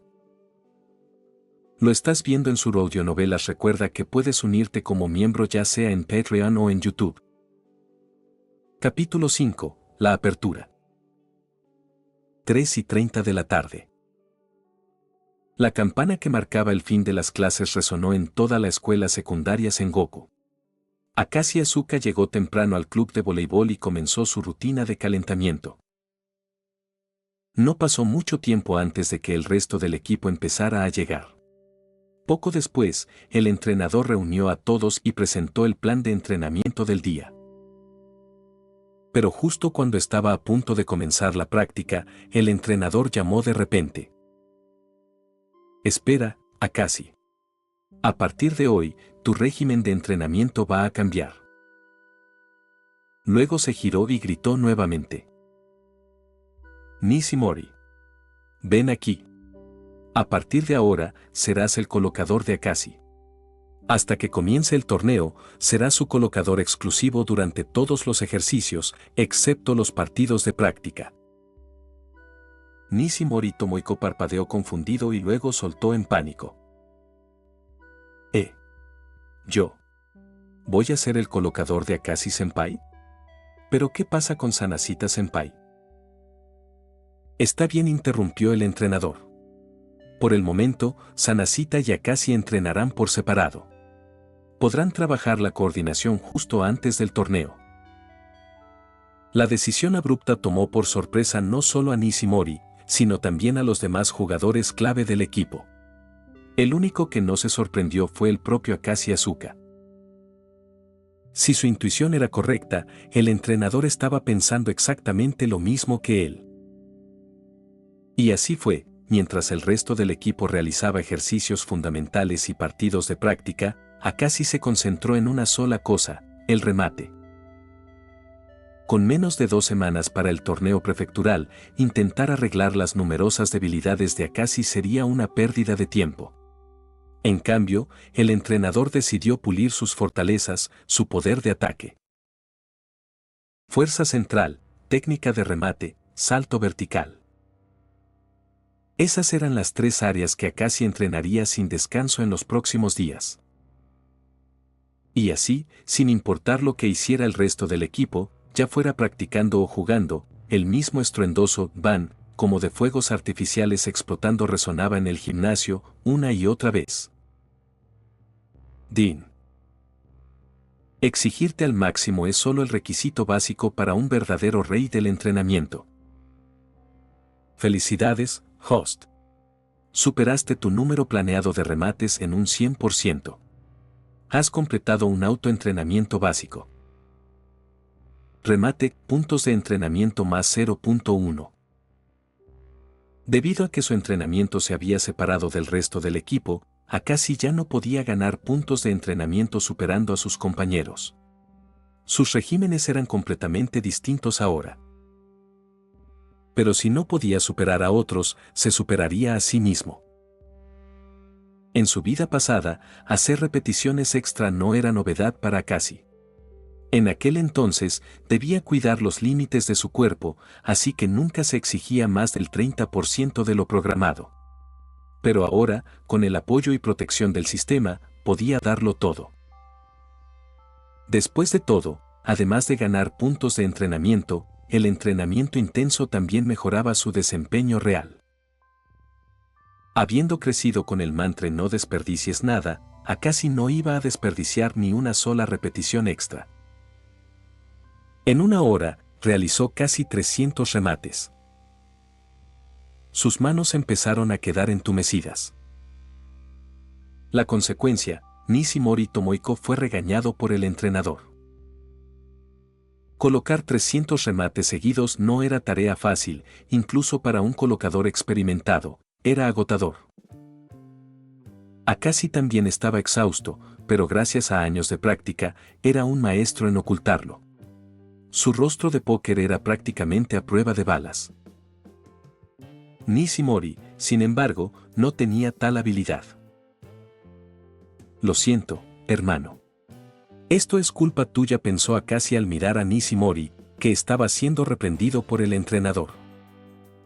Lo estás viendo en su audionovelas. Recuerda que puedes unirte como miembro ya sea en Patreon o en YouTube. Capítulo 5. La apertura. 3:30 de la tarde. La campana que marcaba el fin de las clases resonó en toda la escuela secundaria Sengoku. Akashi Asuka llegó temprano al club de voleibol y comenzó su rutina de calentamiento. No pasó mucho tiempo antes de que el resto del equipo empezara a llegar. Poco después, el entrenador reunió a todos y presentó el plan de entrenamiento del día. Pero justo cuando estaba a punto de comenzar la práctica, el entrenador llamó de repente. Espera, Akashi. A partir de hoy, tu régimen de entrenamiento va a cambiar. Luego se giró y gritó nuevamente. Nishimori. Ven aquí. A partir de ahora, serás el colocador de Akashi. Hasta que comience el torneo, serás su colocador exclusivo durante todos los ejercicios, excepto los partidos de práctica. Nishimori Tomohiko parpadeó confundido y luego soltó en pánico. ¿Yo? ¿Voy a ser el colocador de Akashi-senpai? ¿Pero qué pasa con Sanashita-senpai? Está bien, interrumpió el entrenador. Por el momento, Sanashita y Akashi entrenarán por separado. Podrán trabajar la coordinación justo antes del torneo. La decisión abrupta tomó por sorpresa no solo a Nishimori, sino también a los demás jugadores clave del equipo. El único que no se sorprendió fue el propio Akashi Asuka. Si su intuición era correcta, el entrenador estaba pensando exactamente lo mismo que él. Y así fue, mientras el resto del equipo realizaba ejercicios fundamentales y partidos de práctica, Akashi se concentró en una sola cosa, el remate. Con menos de 2 semanas para el torneo prefectural, intentar arreglar las numerosas debilidades de Akashi sería una pérdida de tiempo. En cambio, el entrenador decidió pulir sus fortalezas, su poder de ataque. Fuerza central, técnica de remate, salto vertical. Esas eran las 3 áreas que Akashi entrenaría sin descanso en los próximos días. Y así, sin importar lo que hiciera el resto del equipo, ya fuera practicando o jugando, el mismo estruendoso «ban», como de fuegos artificiales explotando resonaba en el gimnasio, una y otra vez. Din. Exigirte al máximo es solo el requisito básico para un verdadero rey del entrenamiento. Felicidades, host. Superaste tu número planeado de remates en un 100%. Has completado un autoentrenamiento básico. Remate, puntos de entrenamiento más 0.1. Debido a que su entrenamiento se había separado del resto del equipo, Akashi ya no podía ganar puntos de entrenamiento superando a sus compañeros. Sus regímenes eran completamente distintos ahora. Pero si no podía superar a otros, se superaría a sí mismo. En su vida pasada, hacer repeticiones extra no era novedad para Akashi. En aquel entonces, debía cuidar los límites de su cuerpo, así que nunca se exigía más del 30% de lo programado. Pero ahora, con el apoyo y protección del sistema, podía darlo todo. Después de todo, además de ganar puntos de entrenamiento, el entrenamiento intenso también mejoraba su desempeño real. Habiendo crecido con el mantra no desperdicies nada, Akashi no iba a desperdiciar ni una sola repetición extra. En una hora, realizó casi 300 remates. Sus manos empezaron a quedar entumecidas. La consecuencia, Nishimori Tomohiko fue regañado por el entrenador. Colocar 300 remates seguidos no era tarea fácil, incluso para un colocador experimentado, era agotador. Akashi también estaba exhausto, pero gracias a años de práctica, era un maestro en ocultarlo. Su rostro de póker era prácticamente a prueba de balas. Nishimori, sin embargo, no tenía tal habilidad. Lo siento, hermano. Esto es culpa tuya, pensó Akashi al mirar a Nishimori, que estaba siendo reprendido por el entrenador.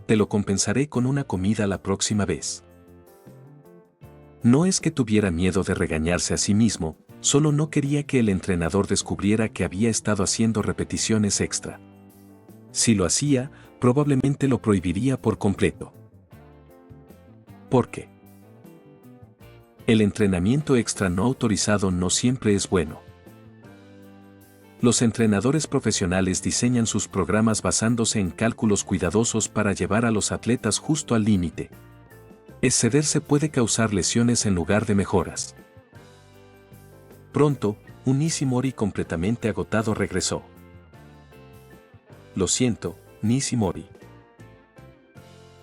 Te lo compensaré con una comida la próxima vez. No es que tuviera miedo de regañarse a sí mismo, solo no quería que el entrenador descubriera que había estado haciendo repeticiones extra. Si lo hacía, probablemente lo prohibiría por completo. ¿Por qué? El entrenamiento extra no autorizado no siempre es bueno. Los entrenadores profesionales diseñan sus programas basándose en cálculos cuidadosos para llevar a los atletas justo al límite. Excederse puede causar lesiones en lugar de mejoras. Pronto, un Nishimori completamente agotado regresó. Lo siento, Nishimori.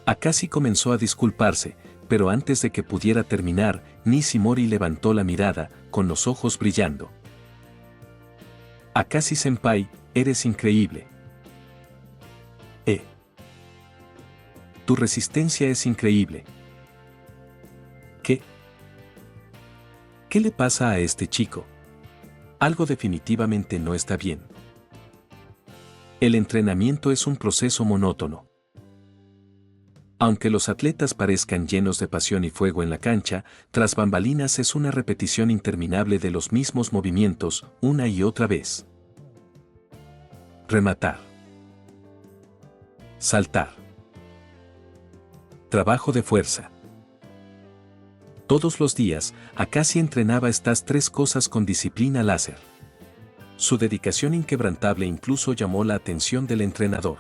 Akashi comenzó a disculparse, pero antes de que pudiera terminar, Nishimori levantó la mirada, con los ojos brillando. Akashi-senpai, eres increíble. Tu resistencia es increíble. ¿Qué? ¿Qué le pasa a este chico? Algo definitivamente no está bien. El entrenamiento es un proceso monótono. Aunque los atletas parezcan llenos de pasión y fuego en la cancha, tras bambalinas es una repetición interminable de los mismos movimientos, una y otra vez. Rematar. Saltar. Trabajo de fuerza. Todos los días, Akashi entrenaba estas tres cosas con disciplina láser. Su dedicación inquebrantable incluso llamó la atención del entrenador.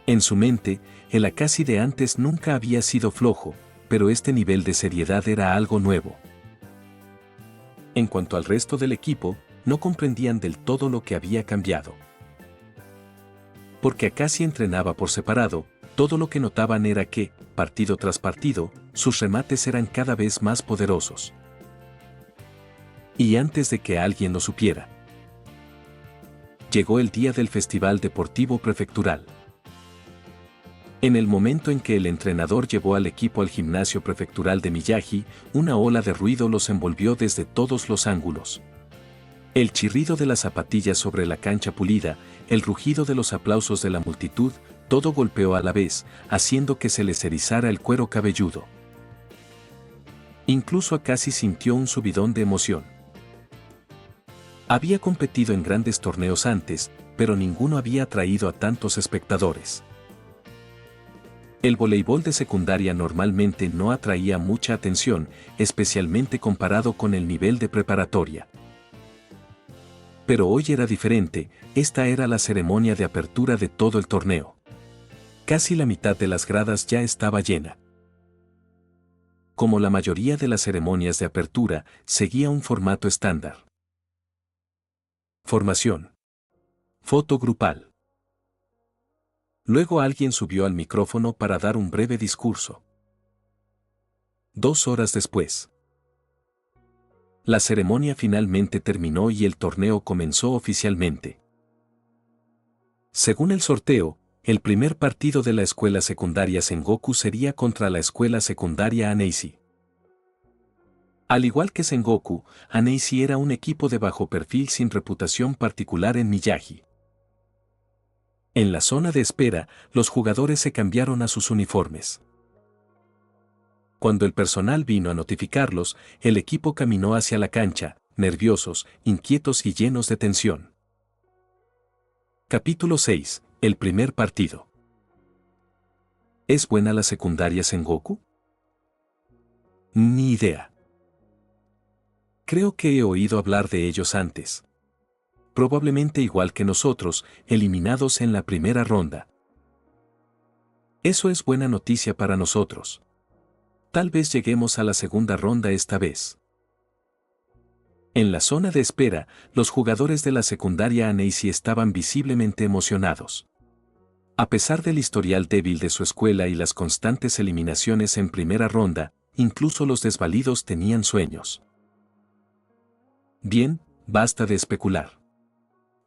En su mente, el Akashi de antes nunca había sido flojo, pero este nivel de seriedad era algo nuevo. En cuanto al resto del equipo, no comprendían del todo lo que había cambiado. Porque Akashi entrenaba por separado, todo lo que notaban era que, partido tras partido, sus remates eran cada vez más poderosos. Y antes de que alguien lo supiera, llegó el día del Festival Deportivo Prefectural. En el momento en que el entrenador llevó al equipo al gimnasio prefectural de Miyagi, una ola de ruido los envolvió desde todos los ángulos. El chirrido de las zapatillas sobre la cancha pulida, el rugido de los aplausos de la multitud, todo golpeó a la vez, haciendo que se les erizara el cuero cabelludo. Incluso Akashi sintió un subidón de emoción. Había competido en grandes torneos antes, pero ninguno había atraído a tantos espectadores. El voleibol de secundaria normalmente no atraía mucha atención, especialmente comparado con el nivel de preparatoria. Pero hoy era diferente, esta era la ceremonia de apertura de todo el torneo. Casi la mitad de las gradas ya estaba llena. Como la mayoría de las ceremonias de apertura, seguía un formato estándar. Formación. Foto grupal. Luego alguien subió al micrófono para dar un breve discurso. 2 horas después, la ceremonia finalmente terminó y el torneo comenzó oficialmente. Según el sorteo, el primer partido de la escuela secundaria Sengoku sería contra la escuela secundaria Aneishi. Al igual que Sengoku, Aneishi era un equipo de bajo perfil sin reputación particular en Miyagi. En la zona de espera, los jugadores se cambiaron a sus uniformes. Cuando el personal vino a notificarlos, el equipo caminó hacia la cancha, nerviosos, inquietos y llenos de tensión. Capítulo 6. El primer partido. ¿Es buena la secundaria Sengoku? Ni idea. Creo que he oído hablar de ellos antes. Probablemente igual que nosotros, eliminados en la primera ronda. Eso es buena noticia para nosotros. Tal vez lleguemos a la segunda ronda esta vez. En la zona de espera, los jugadores de la secundaria Aneishi estaban visiblemente emocionados. A pesar del historial débil de su escuela y las constantes eliminaciones en primera ronda, incluso los desvalidos tenían sueños. Bien, basta de especular.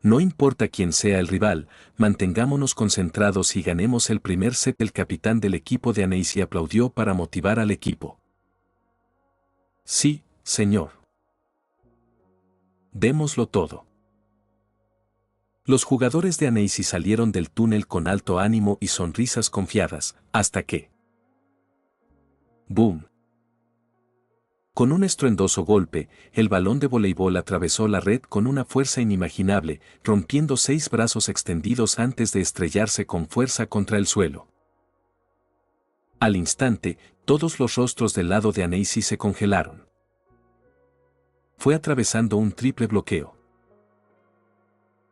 No importa quién sea el rival, mantengámonos concentrados y ganemos el primer set. El capitán del equipo de Aneishi aplaudió para motivar al equipo. Sí, señor. Démoslo todo. Los jugadores de Aneishi salieron del túnel con alto ánimo y sonrisas confiadas, hasta que... ¡Boom! Con un estruendoso golpe, el balón de voleibol atravesó la red con una fuerza inimaginable, rompiendo 6 brazos extendidos antes de estrellarse con fuerza contra el suelo. Al instante, todos los rostros del lado de Aneishi se congelaron. Fue atravesando un triple bloqueo.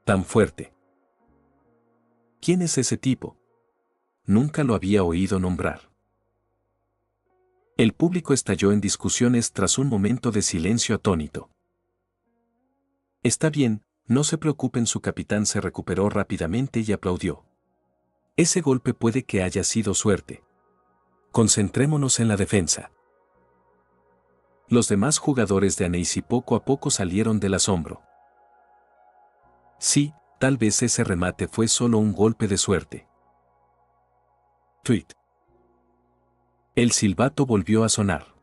Tan fuerte. ¿Quién es ese tipo? Nunca lo había oído nombrar. El público estalló en discusiones tras un momento de silencio atónito. Está bien, no se preocupen, su capitán se recuperó rápidamente y aplaudió. Ese golpe puede que haya sido suerte. Concentrémonos en la defensa. Los demás jugadores de Aneishi poco a poco salieron del asombro. Sí, tal vez ese remate fue solo un golpe de suerte. Tweet. El silbato volvió a sonar.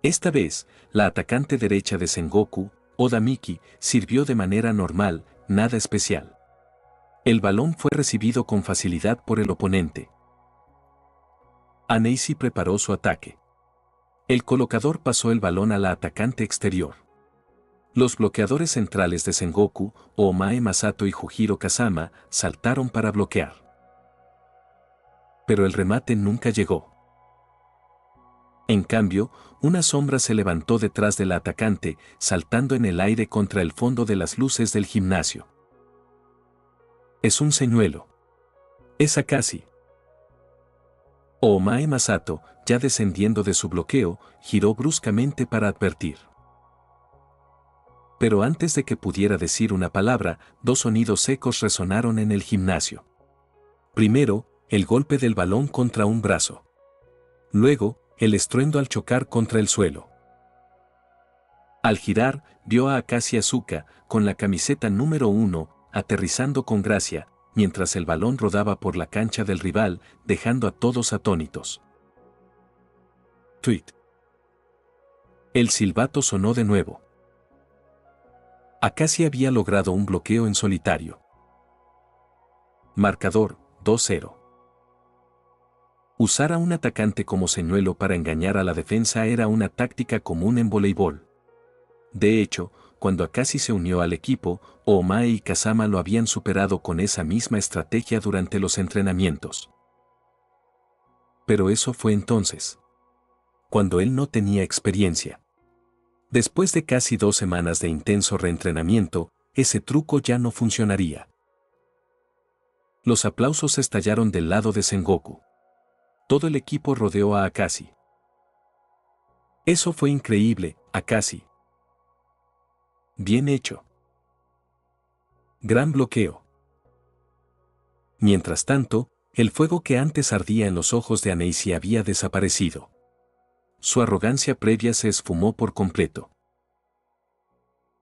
Esta vez, la atacante derecha de Sengoku, Oda Miki, sirvió de manera normal, nada especial. El balón fue recibido con facilidad por el oponente. Aneishi preparó su ataque. El colocador pasó el balón a la atacante exterior. Los bloqueadores centrales de Sengoku, Omae Masato y Jujiro Kazama, saltaron para bloquear. Pero el remate nunca llegó. En cambio, una sombra se levantó detrás de la atacante, saltando en el aire contra el fondo de las luces del gimnasio. Es un señuelo. Es Akashi. Omae Masato, ya descendiendo de su bloqueo, giró bruscamente para advertir. Pero antes de que pudiera decir una palabra, 2 sonidos secos resonaron en el gimnasio. Primero, el golpe del balón contra un brazo. Luego, el estruendo al chocar contra el suelo. Al girar, vio a Akashi Asuka, con la camiseta número 1, aterrizando con gracia, mientras el balón rodaba por la cancha del rival, dejando a todos atónitos. Tweet. El silbato sonó de nuevo. Akashi había logrado un bloqueo en solitario. Marcador, 2-0. Usar a un atacante como señuelo para engañar a la defensa era una táctica común en voleibol. De hecho, cuando Akashi se unió al equipo, Omae y Kazama lo habían superado con esa misma estrategia durante los entrenamientos. Pero eso fue entonces, cuando él no tenía experiencia. Después de casi 2 semanas de intenso reentrenamiento, ese truco ya no funcionaría. Los aplausos estallaron del lado de Sengoku. Todo el equipo rodeó a Akashi. Eso fue increíble, Akashi. Bien hecho. Gran bloqueo. Mientras tanto, el fuego que antes ardía en los ojos de Annecy había desaparecido. Su arrogancia previa se esfumó por completo.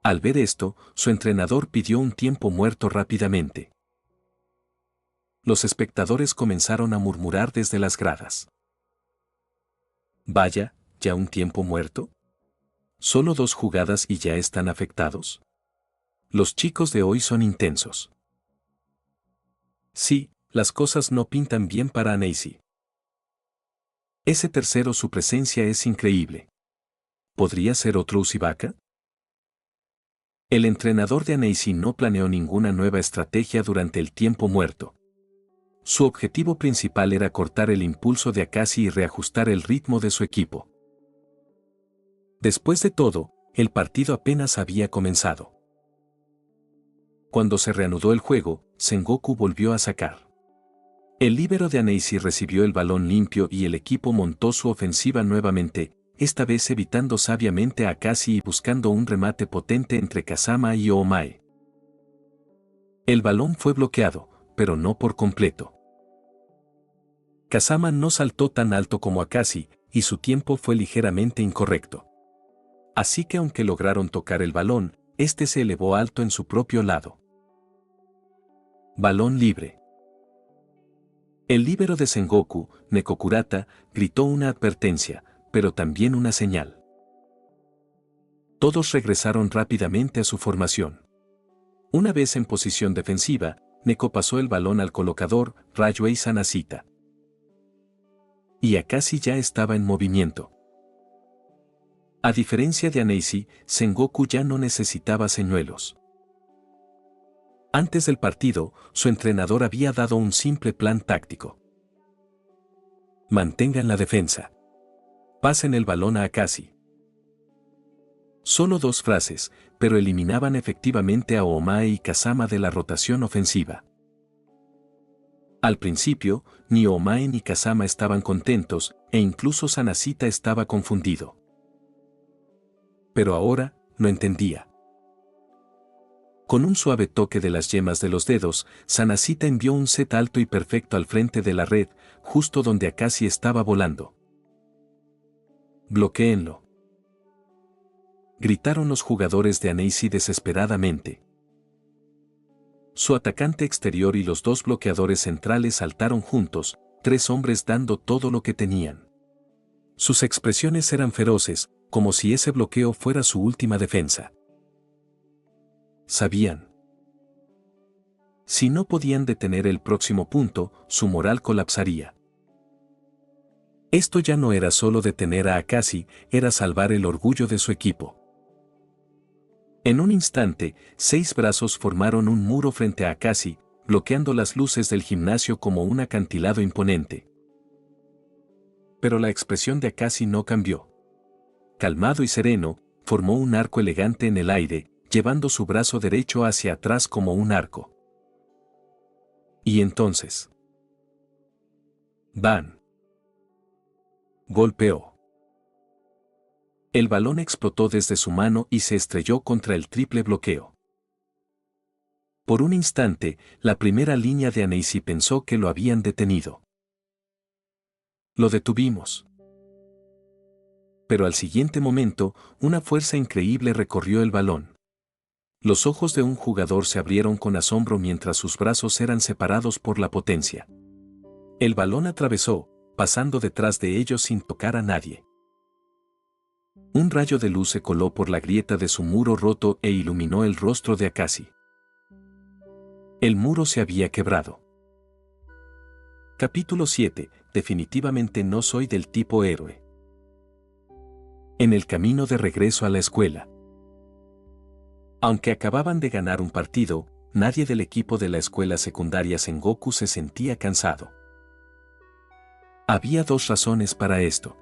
Al ver esto, su entrenador pidió un tiempo muerto rápidamente. Los espectadores comenzaron a murmurar desde las gradas. Vaya, ¿ya un tiempo muerto? ¿Solo 2 jugadas y ya están afectados? Los chicos de hoy son intensos. Sí, las cosas no pintan bien para Annecy. Ese tercero, su presencia es increíble. ¿Podría ser otro Usibaka? El entrenador de Annecy no planeó ninguna nueva estrategia durante el tiempo muerto. Su objetivo principal era cortar el impulso de Akashi y reajustar el ritmo de su equipo. Después de todo, el partido apenas había comenzado. Cuando se reanudó el juego, Sengoku volvió a sacar. El líbero de Annecy recibió el balón limpio y el equipo montó su ofensiva nuevamente, esta vez evitando sabiamente a Akashi y buscando un remate potente entre Kazama y Oomae. El balón fue bloqueado, pero no por completo. Kazama no saltó tan alto como Akashi, y su tiempo fue ligeramente incorrecto. Así que aunque lograron tocar el balón, este se elevó alto en su propio lado. Balón libre. El líbero de Sengoku, Nekokurata, gritó una advertencia, pero también una señal. Todos regresaron rápidamente a su formación. Una vez en posición defensiva, Neko pasó el balón al colocador, Ryuhei Sanashita. Y Akashi ya estaba en movimiento. A diferencia de Annecy, Sengoku ya no necesitaba señuelos. Antes del partido, su entrenador había dado un simple plan táctico. Mantengan la defensa. Pasen el balón a Akashi. Solo 2 frases, pero eliminaban efectivamente a Oomae y Kazama de la rotación ofensiva. Al principio, ni Oomae ni Kazama estaban contentos, e incluso Sanashita estaba confundido. Pero ahora, no entendía. Con un suave toque de las yemas de los dedos, Sanashita envió un set alto y perfecto al frente de la red, justo donde Akashi estaba volando. «Bloquéenlo», gritaron los jugadores de Annecy desesperadamente. Su atacante exterior y los 2 bloqueadores centrales saltaron juntos, 3 hombres dando todo lo que tenían. Sus expresiones eran feroces, como si ese bloqueo fuera su última defensa. Sabían. Si no podían detener el próximo punto, su moral colapsaría. Esto ya no era solo detener a Akashi, era salvar el orgullo de su equipo. En un instante, 6 brazos formaron un muro frente a Akashi, bloqueando las luces del gimnasio como un acantilado imponente. Pero la expresión de Akashi no cambió. Calmado y sereno, formó un arco elegante en el aire, llevando su brazo derecho hacia atrás como un arco. Y entonces... ¡Bam! Golpeó. El balón explotó desde su mano y se estrelló contra el triple bloqueo. Por un instante, la primera línea de Annecy pensó que lo habían detenido. Lo detuvimos. Pero al siguiente momento, una fuerza increíble recorrió el balón. Los ojos de un jugador se abrieron con asombro mientras sus brazos eran separados por la potencia. El balón atravesó, pasando detrás de ellos sin tocar a nadie. Un rayo de luz se coló por la grieta de su muro roto e iluminó el rostro de Akashi. El muro se había quebrado. Capítulo 7. Definitivamente no soy del tipo héroe. En el camino de regreso a la escuela. Aunque acababan de ganar un partido, nadie del equipo de la escuela secundaria Sengoku se sentía cansado. Había 2 razones para esto.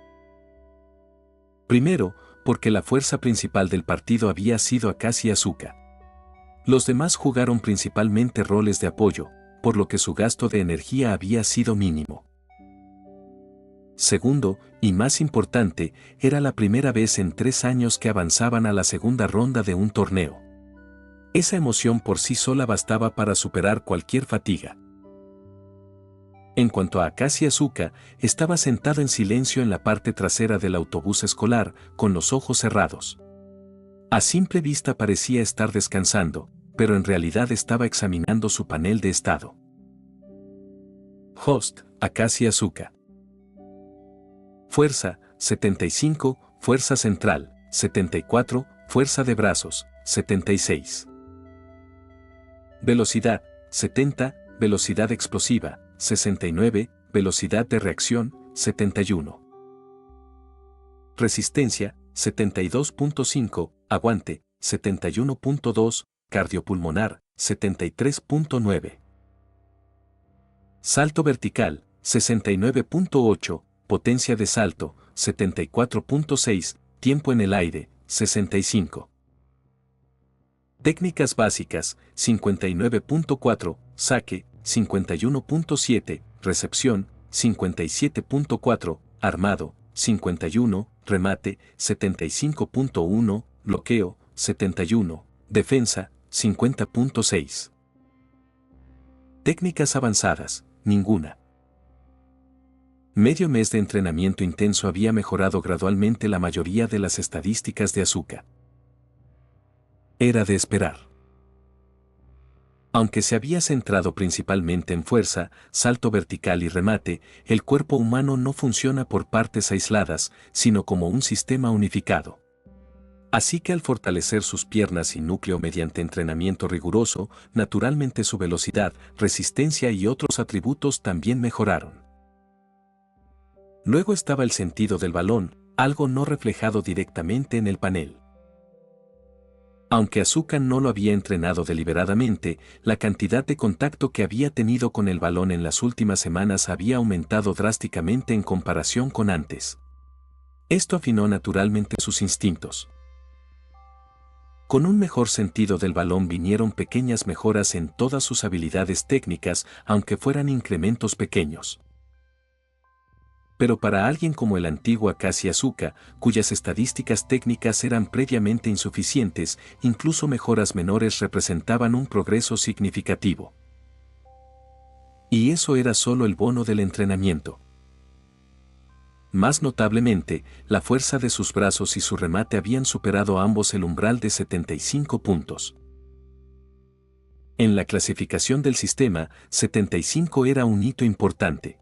Primero, porque la fuerza principal del partido había sido Akashi Asuka. Los demás jugaron principalmente roles de apoyo, por lo que su gasto de energía había sido mínimo. Segundo, y más importante, era la primera vez en 3 años que avanzaban a la segunda ronda de un torneo. Esa emoción por sí sola bastaba para superar cualquier fatiga. En cuanto a Akashi Asuka, estaba sentado en silencio en la parte trasera del autobús escolar, con los ojos cerrados. A simple vista parecía estar descansando, pero en realidad estaba examinando su panel de estado. Host, Akashi Asuka. Fuerza, 75, fuerza central, 74, fuerza de brazos, 76. Velocidad, 70, velocidad explosiva, 69, velocidad de reacción, 71. Resistencia, 72.5, aguante, 71.2, cardiopulmonar, 73.9. Salto vertical, 69.8, potencia de salto, 74.6, tiempo en el aire, 65. Técnicas básicas, 59.4, saque, 51.7, recepción, 57.4, armado, 51, remate, 75.1, bloqueo, 71, defensa, 50.6. Técnicas avanzadas, ninguna. Medio mes de entrenamiento intenso había mejorado gradualmente la mayoría de las estadísticas de Asuka. Era de esperar. Aunque se había centrado principalmente en fuerza, salto vertical y remate, el cuerpo humano no funciona por partes aisladas, sino como un sistema unificado. Así que al fortalecer sus piernas y núcleo mediante entrenamiento riguroso, naturalmente su velocidad, resistencia y otros atributos también mejoraron. Luego estaba el sentido del balón, algo no reflejado directamente en el panel. Aunque Asuka no lo había entrenado deliberadamente, la cantidad de contacto que había tenido con el balón en las últimas semanas había aumentado drásticamente en comparación con antes. Esto afinó naturalmente sus instintos. Con un mejor sentido del balón vinieron pequeñas mejoras en todas sus habilidades técnicas, aunque fueran incrementos pequeños. Pero para alguien como el antiguo Akashi Asuka, cuyas estadísticas técnicas eran previamente insuficientes, incluso mejoras menores representaban un progreso significativo. Y eso era solo el bono del entrenamiento. Más notablemente, la fuerza de sus brazos y su remate habían superado ambos el umbral de 75 puntos. En la clasificación del sistema, 75 era un hito importante.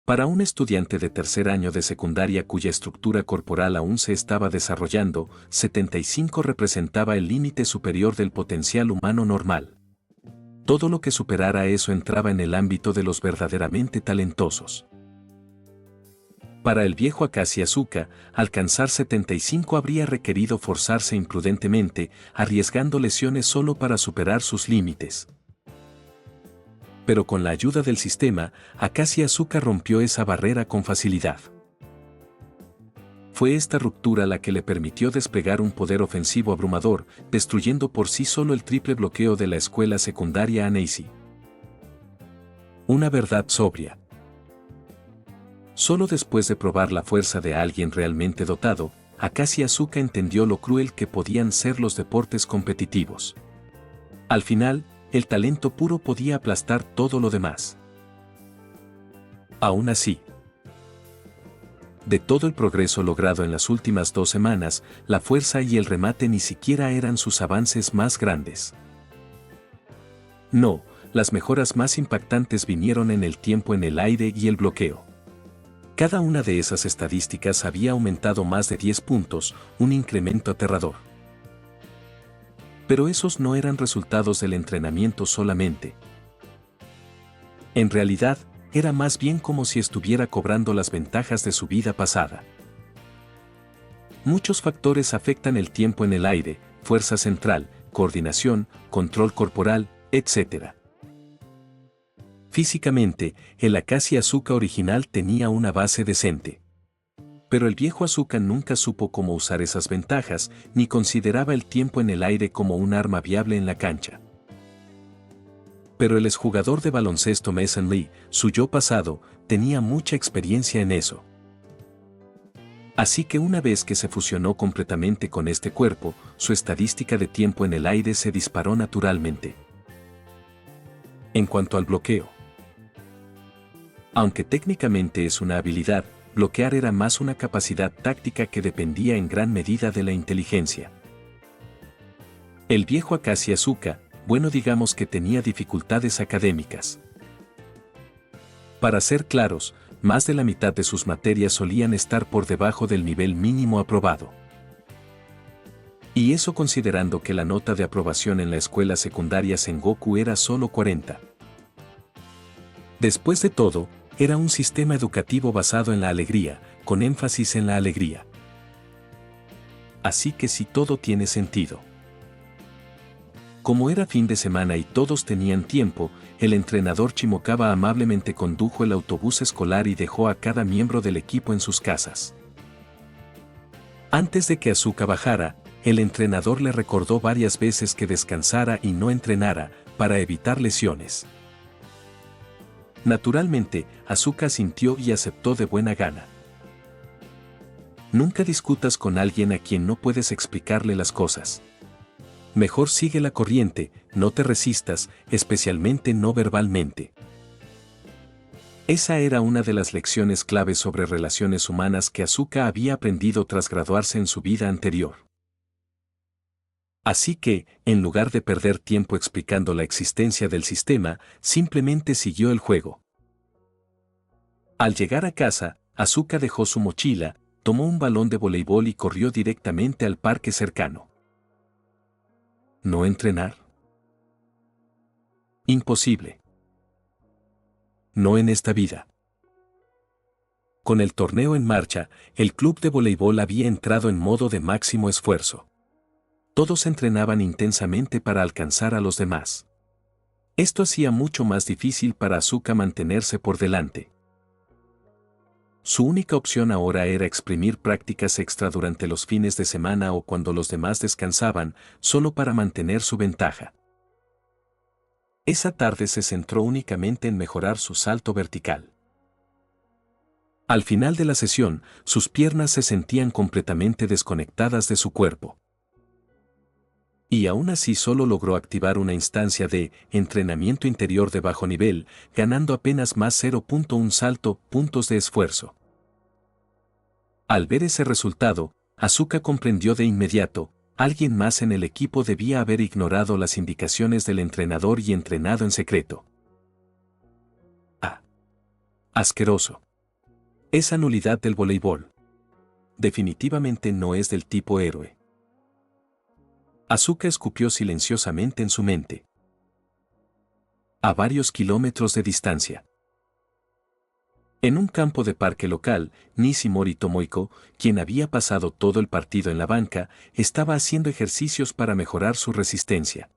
Para un estudiante de tercer año de secundaria cuya estructura corporal aún se estaba desarrollando, 75 representaba el límite superior del potencial humano normal. Todo lo que superara eso entraba en el ámbito de los verdaderamente talentosos. Para el viejo Akashi Asuka, alcanzar 75 habría requerido forzarse imprudentemente, arriesgando lesiones solo para superar sus límites. Pero con la ayuda del sistema, Akashi Asuka rompió esa barrera con facilidad. Fue esta ruptura la que le permitió desplegar un poder ofensivo abrumador, destruyendo por sí solo el triple bloqueo de la escuela secundaria Annecy. Una verdad sobria. Solo después de probar la fuerza de alguien realmente dotado, Akashi Asuka entendió lo cruel que podían ser los deportes competitivos. Al final, el talento puro podía aplastar todo lo demás. Aún así, de todo el progreso logrado en las últimas 2 semanas, la fuerza y el remate ni siquiera eran sus avances más grandes. No, las mejoras más impactantes vinieron en el tiempo en el aire y el bloqueo. Cada una de esas estadísticas había aumentado más de 10 puntos, un incremento aterrador. Pero esos no eran resultados del entrenamiento solamente. En realidad, era más bien como si estuviera cobrando las ventajas de su vida pasada. Muchos factores afectan el tiempo en el aire, fuerza central, coordinación, control corporal, etc. Físicamente, el Akashi Asuka original tenía una base decente. Pero el viejo Asuka nunca supo cómo usar esas ventajas, ni consideraba el tiempo en el aire como un arma viable en la cancha. Pero el exjugador de baloncesto Mason Lee, su yo pasado, tenía mucha experiencia en eso. Así que una vez que se fusionó completamente con este cuerpo, su estadística de tiempo en el aire se disparó naturalmente. En cuanto al bloqueo, Aunque técnicamente es una habilidad, bloquear era más una capacidad táctica que dependía en gran medida de la inteligencia. El viejo Akashi Asuka, bueno, digamos que tenía dificultades académicas. Para ser claros, más de la mitad de sus materias solían estar por debajo del nivel mínimo aprobado. Y eso considerando que la nota de aprobación en la escuela secundaria Sengoku era solo 40. Después de todo, era un sistema educativo basado en la alegría, con énfasis en la alegría. Así que sí, todo tiene sentido. Como era fin de semana y todos tenían tiempo, el entrenador Shimokawa amablemente condujo el autobús escolar y dejó a cada miembro del equipo en sus casas. Antes de que Asuka bajara, el entrenador le recordó varias veces que descansara y no entrenara, para evitar lesiones. Naturalmente, Asuka asintió y aceptó de buena gana. Nunca discutas con alguien a quien no puedes explicarle las cosas. Mejor sigue la corriente, no te resistas, especialmente no verbalmente. Esa era una de las lecciones claves sobre relaciones humanas que Asuka había aprendido tras graduarse en su vida anterior. Así que, en lugar de perder tiempo explicando la existencia del sistema, simplemente siguió el juego. Al llegar a casa, Asuka dejó su mochila, tomó un balón de voleibol y corrió directamente al parque cercano. ¿No entrenar? Imposible. No en esta vida. Con el torneo en marcha, el club de voleibol había entrado en modo de máximo esfuerzo. Todos entrenaban intensamente para alcanzar a los demás. Esto hacía mucho más difícil para Asuka mantenerse por delante. Su única opción ahora era exprimir prácticas extra durante los fines de semana o cuando los demás descansaban, solo para mantener su ventaja. Esa tarde se centró únicamente en mejorar su salto vertical. Al final de la sesión, sus piernas se sentían completamente desconectadas de su cuerpo. Y aún así solo logró activar una instancia de entrenamiento interior de bajo nivel, ganando apenas más 0.1 salto puntos de esfuerzo. Al ver ese resultado, Asuka comprendió de inmediato, alguien más en el equipo debía haber ignorado las indicaciones del entrenador y entrenado en secreto. Ah. Asqueroso. Esa nulidad del voleibol. Definitivamente no es del tipo héroe. Asuka escupió silenciosamente en su mente. A varios kilómetros de distancia. En un campo de parque local, Nishimori Tomohiko, quien había pasado todo el partido en la banca, estaba haciendo ejercicios para mejorar su resistencia.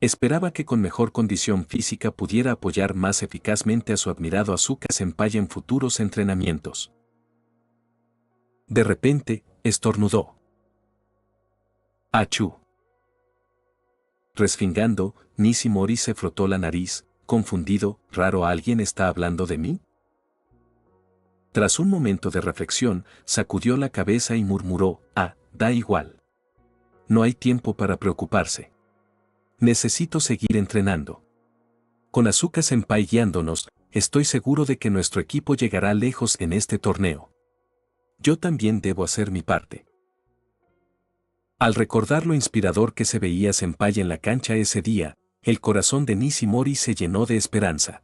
Esperaba que con mejor condición física pudiera apoyar más eficazmente a su admirado Asuka Senpai en futuros entrenamientos. De repente, estornudó. ¡Achú! Resfingando, Nishimori se frotó la nariz, confundido. ¿Raro, alguien está hablando de mí? Tras un momento de reflexión, sacudió la cabeza y murmuró, da igual. No hay tiempo para preocuparse. Necesito seguir entrenando. Con Asuka Senpai guiándonos, estoy seguro de que nuestro equipo llegará lejos en este torneo. Yo también debo hacer mi parte. Al recordar lo inspirador que se veía Senpai en la cancha ese día, el corazón de Nishimori se llenó de esperanza.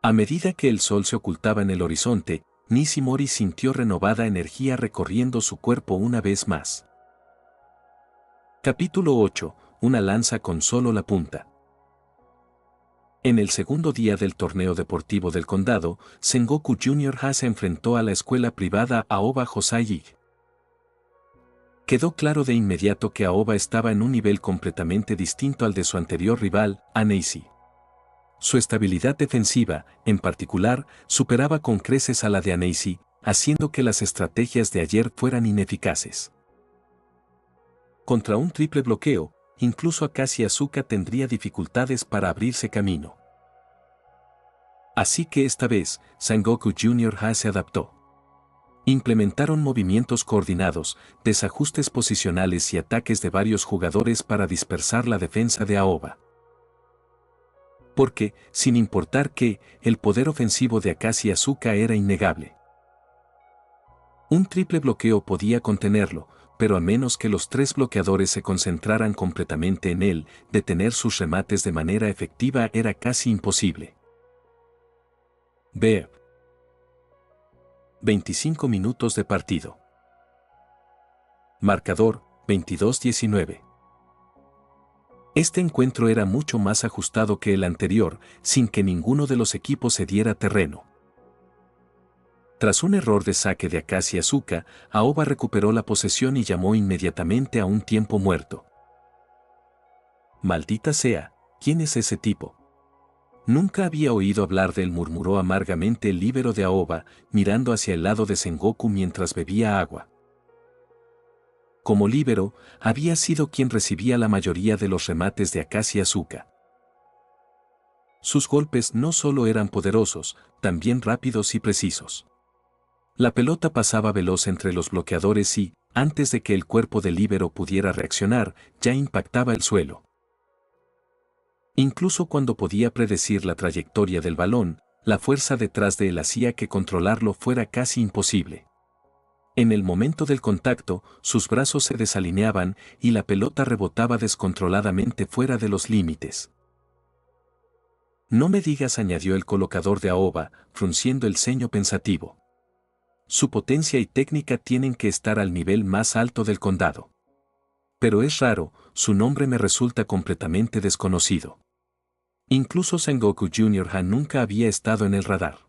A medida que el sol se ocultaba en el horizonte, Nishimori sintió renovada energía recorriendo su cuerpo una vez más. Capítulo 8. Una lanza con solo la punta. En el segundo día del torneo deportivo del condado, Sengoku Jr. se enfrentó a la escuela privada Aoba Hosai. Quedó claro de inmediato que Aoba estaba en un nivel completamente distinto al de su anterior rival, Annecy. Su estabilidad defensiva, en particular, superaba con creces a la de Annecy, haciendo que las estrategias de ayer fueran ineficaces. Contra un triple bloqueo, incluso Akashi Asuka tendría dificultades para abrirse camino. Así que esta vez, Sengoku Jr. se adaptó. Implementaron movimientos coordinados, desajustes posicionales y ataques de varios jugadores para dispersar la defensa de Aoba. Porque, sin importar qué, el poder ofensivo de Akashi Asuka era innegable. Un triple bloqueo podía contenerlo, pero a menos que los tres bloqueadores se concentraran completamente en él, detener sus remates de manera efectiva era casi imposible. Ver. 25 minutos de partido. Marcador, 22-19. Este encuentro era mucho más ajustado que el anterior, sin que ninguno de los equipos se diera terreno. Tras un error de saque de Akashi Asuka, Aoba recuperó la posesión y llamó inmediatamente a un tiempo muerto. Maldita sea, ¿quién es ese tipo? Nunca había oído hablar de él, murmuró amargamente el líbero de Aoba, mirando hacia el lado de Sengoku mientras bebía agua. Como líbero, había sido quien recibía la mayoría de los remates de Akashi Asuka. Sus golpes no solo eran poderosos, también rápidos y precisos. La pelota pasaba veloz entre los bloqueadores y, antes de que el cuerpo del líbero pudiera reaccionar, ya impactaba el suelo. Incluso cuando podía predecir la trayectoria del balón, la fuerza detrás de él hacía que controlarlo fuera casi imposible. En el momento del contacto, sus brazos se desalineaban y la pelota rebotaba descontroladamente fuera de los límites. No me digas, añadió el colocador de Aoba, frunciendo el ceño pensativo. Su potencia y técnica tienen que estar al nivel más alto del condado. Pero es raro, su nombre me resulta completamente desconocido. Incluso Sengoku Jr. nunca había estado en el radar.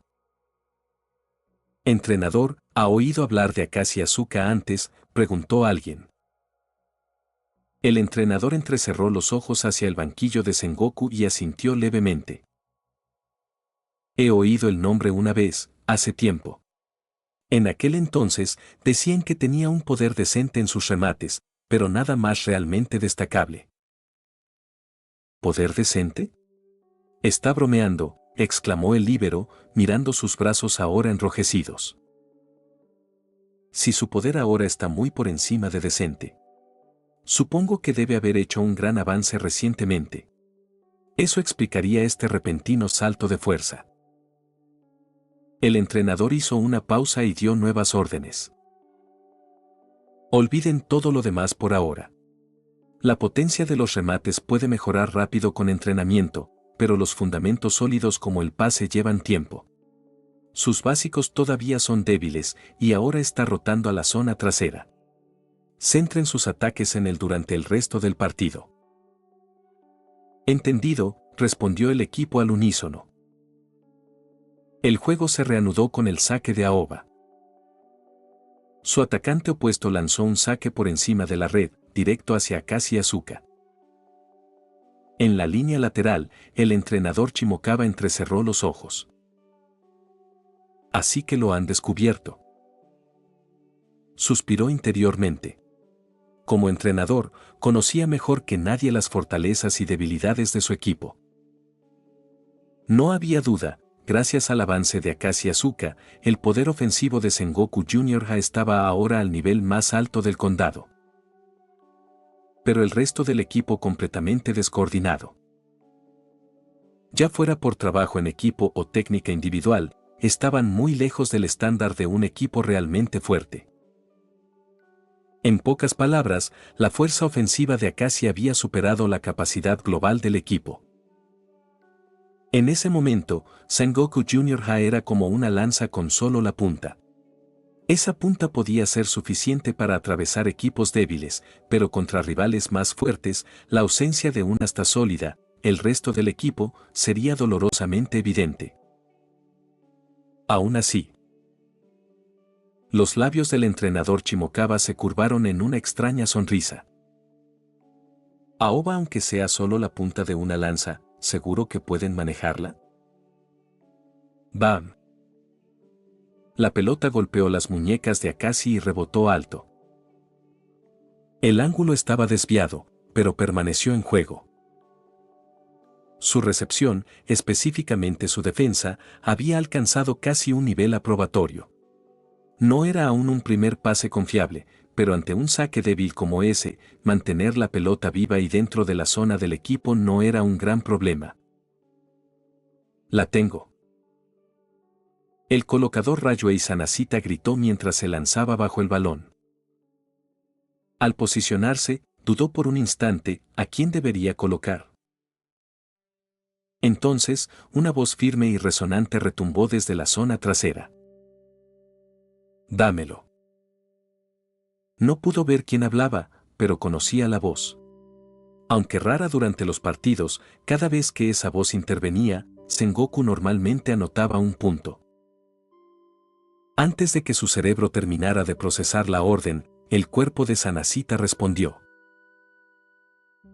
Entrenador, ¿ha oído hablar de Akashi Asuka antes?, preguntó alguien. El entrenador entrecerró los ojos hacia el banquillo de Sengoku y asintió levemente. He oído el nombre una vez, hace tiempo. En aquel entonces, decían que tenía un poder decente en sus remates, pero nada más realmente destacable. ¿Poder decente? Está bromeando, exclamó el líbero, mirando sus brazos ahora enrojecidos. Si su poder ahora está muy por encima de decente. Supongo que debe haber hecho un gran avance recientemente. Eso explicaría este repentino salto de fuerza. El entrenador hizo una pausa y dio nuevas órdenes. Olviden todo lo demás por ahora. La potencia de los remates puede mejorar rápido con entrenamiento, pero los fundamentos sólidos como el pase llevan tiempo. Sus básicos todavía son débiles y ahora está rotando a la zona trasera. Centren sus ataques en él durante el resto del partido. Entendido, respondió el equipo al unísono. El juego se reanudó con el saque de Aoba. Su atacante opuesto lanzó un saque por encima de la red, directo hacia Akashi Asuka. En la línea lateral, el entrenador Shimokawa entrecerró los ojos. Así que lo han descubierto. Suspiró interiormente. Como entrenador, conocía mejor que nadie las fortalezas y debilidades de su equipo. No había duda, gracias al avance de Akashi Asuka, el poder ofensivo de Sengoku Jr. estaba ahora al nivel más alto del condado. Pero el resto del equipo completamente descoordinado. Ya fuera por trabajo en equipo o técnica individual, estaban muy lejos del estándar de un equipo realmente fuerte. En pocas palabras, la fuerza ofensiva de Akashi había superado la capacidad global del equipo. En ese momento, Sengoku Jr. era como una lanza con solo la punta. Esa punta podía ser suficiente para atravesar equipos débiles, pero contra rivales más fuertes, la ausencia de una asta sólida, el resto del equipo, sería dolorosamente evidente. Aún así, los labios del entrenador Shimokawa se curvaron en una extraña sonrisa. Aoba, aunque sea solo la punta de una lanza, ¿seguro que pueden manejarla? ¡Bam! La pelota golpeó las muñecas de Akashi y rebotó alto. El ángulo estaba desviado, pero permaneció en juego. Su recepción, específicamente su defensa, había alcanzado casi un nivel aprobatorio. No era aún un primer pase confiable, pero ante un saque débil como ese, mantener la pelota viva y dentro de la zona del equipo no era un gran problema. La tengo. El colocador Rayuei Sanashita gritó mientras se lanzaba bajo el balón. Al posicionarse, dudó por un instante a quién debería colocar. Entonces, una voz firme y resonante retumbó desde la zona trasera. Dámelo. No pudo ver quién hablaba, pero conocía la voz. Aunque rara durante los partidos, cada vez que esa voz intervenía, Sengoku normalmente anotaba un punto. Antes de que su cerebro terminara de procesar la orden, el cuerpo de Sanashita respondió.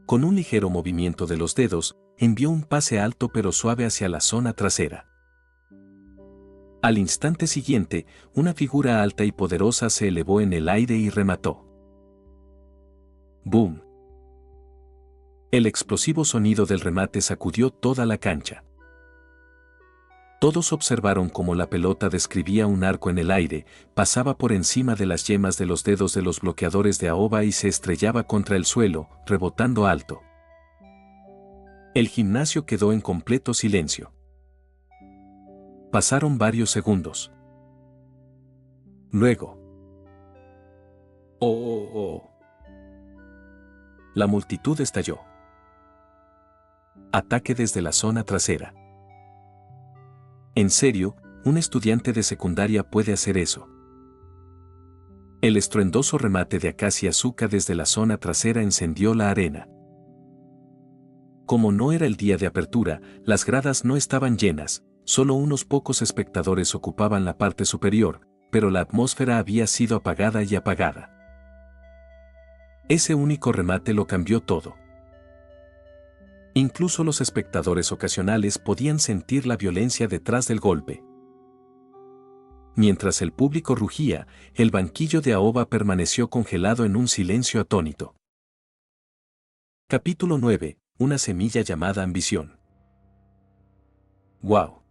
Con un ligero movimiento de los dedos, envió un pase alto pero suave hacia la zona trasera. Al instante siguiente, una figura alta y poderosa se elevó en el aire y remató. ¡Boom! El explosivo sonido del remate sacudió toda la cancha. Todos observaron cómo la pelota describía un arco en el aire, pasaba por encima de las yemas de los dedos de los bloqueadores de Aoba y se estrellaba contra el suelo, rebotando alto. El gimnasio quedó en completo silencio. Pasaron varios segundos. Luego. ¡Oh, oh, oh! La multitud estalló. Ataque desde la zona trasera. En serio, un estudiante de secundaria puede hacer eso. El estruendoso remate de Akashi Asuka desde la zona trasera encendió la arena. Como no era el día de apertura, las gradas no estaban llenas, solo unos pocos espectadores ocupaban la parte superior, pero la atmósfera había sido apagada y apagada. Ese único remate lo cambió todo. Incluso los espectadores ocasionales podían sentir la violencia detrás del golpe. Mientras el público rugía, el banquillo de Aoba permaneció congelado en un silencio atónito. Capítulo 9. Una semilla llamada ambición. ¡Wow!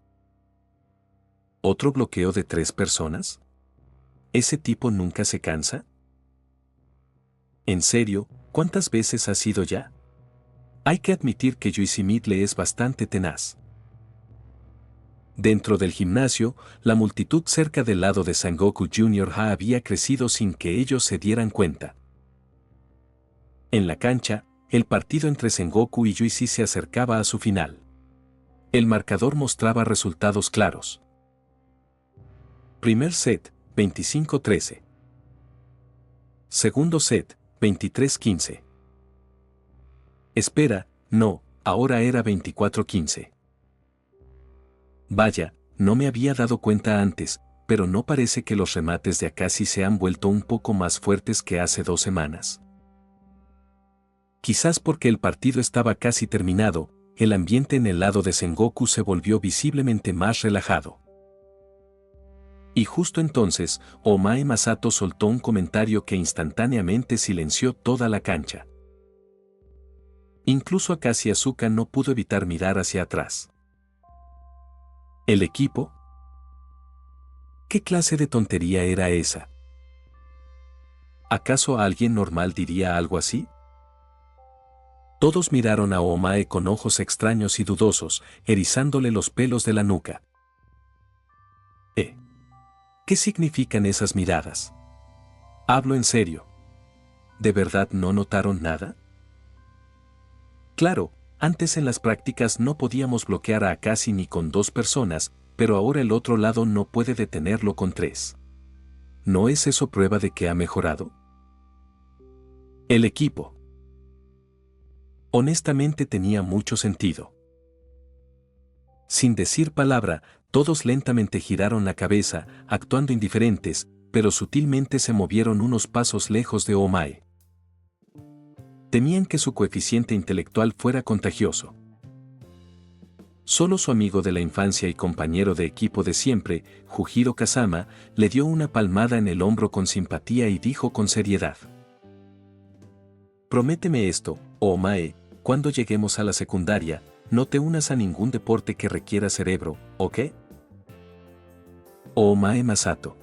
¿Otro bloqueo de 3 personas? ¿Ese tipo nunca se cansa? ¿En serio, cuántas veces ha sido ya? Hay que admitir que Yoshimi le es bastante tenaz. Dentro del gimnasio, la multitud cerca del lado de Sengoku Jr. había crecido sin que ellos se dieran cuenta. En la cancha, el partido entre Sengoku y Yuichi se acercaba a su final. El marcador mostraba resultados claros. Primer set, 25-13. Segundo set, 23-15. Espera, no, ahora era 24-15. Vaya, no me había dado cuenta antes, pero no parece que los remates de Akashi se han vuelto un poco más fuertes que hace 2 semanas. Quizás porque el partido estaba casi terminado, el ambiente en el lado de Sengoku se volvió visiblemente más relajado. Y justo entonces, Omae Masato soltó un comentario que instantáneamente silenció toda la cancha. Incluso Akashi Asuka no pudo evitar mirar hacia atrás. ¿El equipo? ¿Qué clase de tontería era esa? ¿Acaso alguien normal diría algo así? Todos miraron a Omae con ojos extraños y dudosos, erizándole los pelos de la nuca. ¿Qué significan esas miradas? Hablo en serio. ¿De verdad no notaron nada? Claro, antes en las prácticas no podíamos bloquear a Akashi ni con 2 personas, pero ahora el otro lado no puede detenerlo con 3. ¿No es eso prueba de que ha mejorado? El equipo. Honestamente tenía mucho sentido. Sin decir palabra, todos lentamente giraron la cabeza, actuando indiferentes, pero sutilmente se movieron unos pasos lejos de Omae. Temían que su coeficiente intelectual fuera contagioso. Solo su amigo de la infancia y compañero de equipo de siempre, Jujiro Kazama, le dio una palmada en el hombro con simpatía y dijo con seriedad: Prométeme esto, Omae, cuando lleguemos a la secundaria, no te unas a ningún deporte que requiera cerebro, ¿ok? Omae Masato.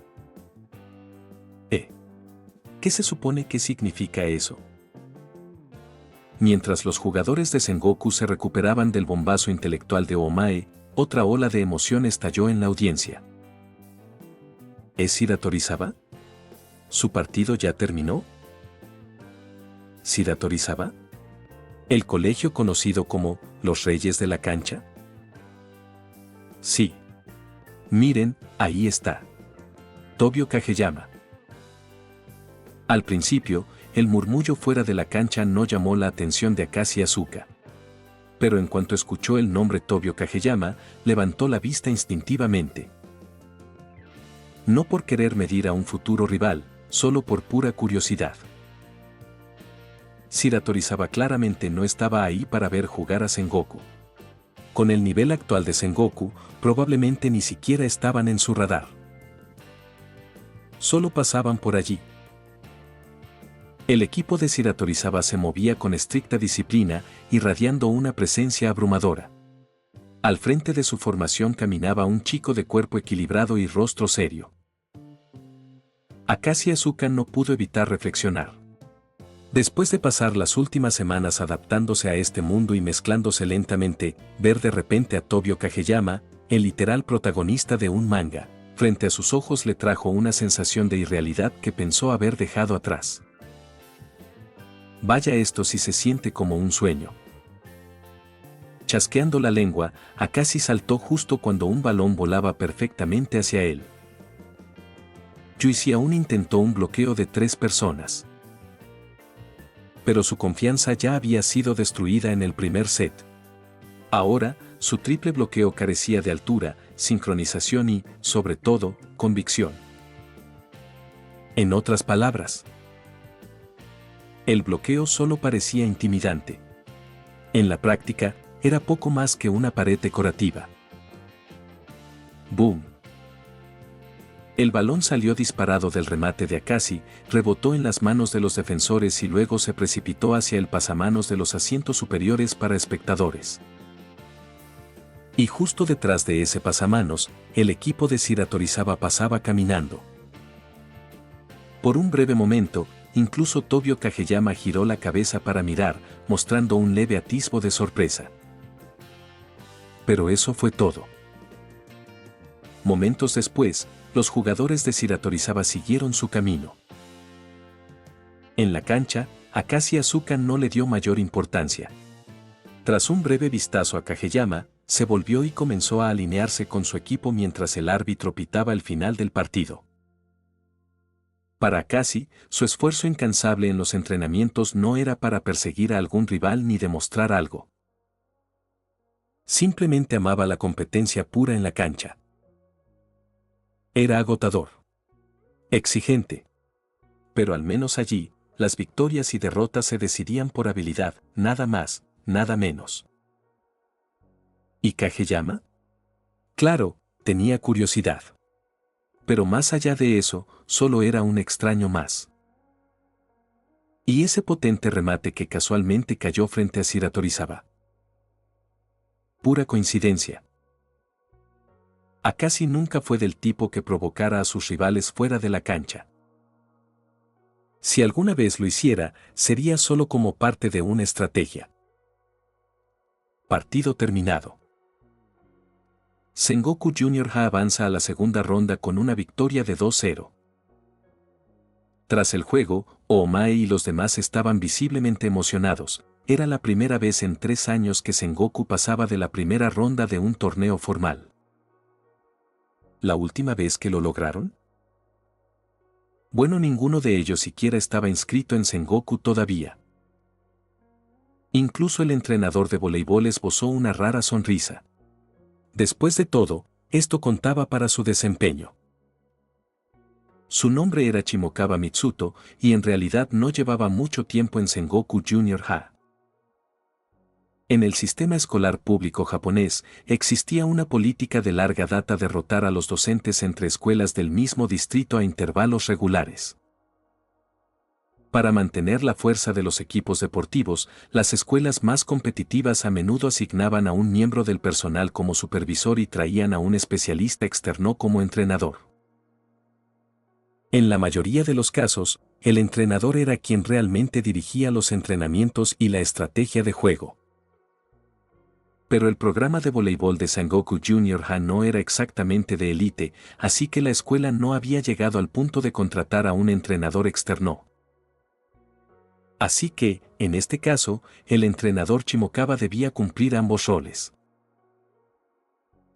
¿Qué se supone que significa eso? Mientras los jugadores de Sengoku se recuperaban del bombazo intelectual de Omae, Otra ola de emoción estalló en la audiencia. ¿Es Shira Torizawa? ¿Su partido ya terminó? ¿Shira Torizawa? ¿El colegio conocido como los Reyes de la Cancha? Sí. Miren, ahí está. Tobio Kageyama. Al principio, el murmullo fuera de la cancha no llamó la atención de Akashi Asuka. Pero en cuanto escuchó el nombre Tobio Kageyama, levantó la vista instintivamente. No por querer medir a un futuro rival, solo por pura curiosidad. Shira Torizawa claramente no estaba ahí para ver jugar a Sengoku. Con el nivel actual de Sengoku, probablemente ni siquiera estaban en su radar. Solo pasaban por allí. El equipo de Shira Torizawa se movía con estricta disciplina, irradiando una presencia abrumadora. Al frente de su formación caminaba un chico de cuerpo equilibrado y rostro serio. Akashi Asuka no pudo evitar reflexionar. Después de pasar las últimas semanas adaptándose a este mundo y mezclándose lentamente, ver de repente a Tobio Kageyama, el literal protagonista de un manga, frente a sus ojos le trajo una sensación de irrealidad que pensó haber dejado atrás. Vaya, esto sí se siente como un sueño. Chasqueando la lengua, Akashi saltó justo cuando un balón volaba perfectamente hacia él. Yuichi aún intentó un bloqueo de 3 personas. Pero su confianza ya había sido destruida en el primer set. Ahora, su triple bloqueo carecía de altura, sincronización y, sobre todo, convicción. En otras palabras, el bloqueo solo parecía intimidante. En la práctica, era poco más que una pared decorativa. ¡Boom! El balón salió disparado del remate de Akashi, rebotó en las manos de los defensores y luego se precipitó hacia el pasamanos de los asientos superiores para espectadores. Y justo detrás de ese pasamanos, el equipo de Shira Torizawa pasaba caminando. Por un breve momento, incluso Tobio Kageyama giró la cabeza para mirar, mostrando un leve atisbo de sorpresa. Pero eso fue todo. Momentos después, los jugadores de Shira Torizawa siguieron su camino. En la cancha, Akashi Asuka no le dio mayor importancia. Tras un breve vistazo a Kageyama, se volvió y comenzó a alinearse con su equipo mientras el árbitro pitaba el final del partido. Para Akashi, su esfuerzo incansable en los entrenamientos no era para perseguir a algún rival ni demostrar algo. Simplemente amaba la competencia pura en la cancha. Era agotador. Exigente. Pero al menos allí, las victorias y derrotas se decidían por habilidad, nada más, nada menos. ¿Y Kageyama? Claro, tenía curiosidad. Pero más allá de eso, solo era un extraño más. Y ese potente remate que casualmente cayó frente a Shira Torizawa. Pura coincidencia. Akashi nunca fue del tipo que provocara a sus rivales fuera de la cancha. Si alguna vez lo hiciera, sería solo como parte de una estrategia. Partido terminado. Sengoku Jr. avanza a la segunda ronda con una victoria de 2-0. Tras el juego, Oomae y los demás estaban visiblemente emocionados. Era la primera vez en 3 años que Sengoku pasaba de la primera ronda de un torneo formal. ¿La última vez que lo lograron? Bueno, ninguno de ellos siquiera estaba inscrito en Sengoku todavía. Incluso el entrenador de voleibol esbozó una rara sonrisa. Después de todo, esto contaba para su desempeño. Su nombre era Shimokawa Mitsuto y en realidad no llevaba mucho tiempo en Sengoku Junior Ha. En el sistema escolar público japonés existía una política de larga data de rotar a los docentes entre escuelas del mismo distrito a intervalos regulares. Para mantener la fuerza de los equipos deportivos, las escuelas más competitivas a menudo asignaban a un miembro del personal como supervisor y traían a un especialista externo como entrenador. En la mayoría de los casos, el entrenador era quien realmente dirigía los entrenamientos y la estrategia de juego. Pero el programa de voleibol de Sengoku Junior Ha no era exactamente de élite, así que la escuela no había llegado al punto de contratar a un entrenador externo. Así que, en este caso, el entrenador Shimokawa debía cumplir ambos roles.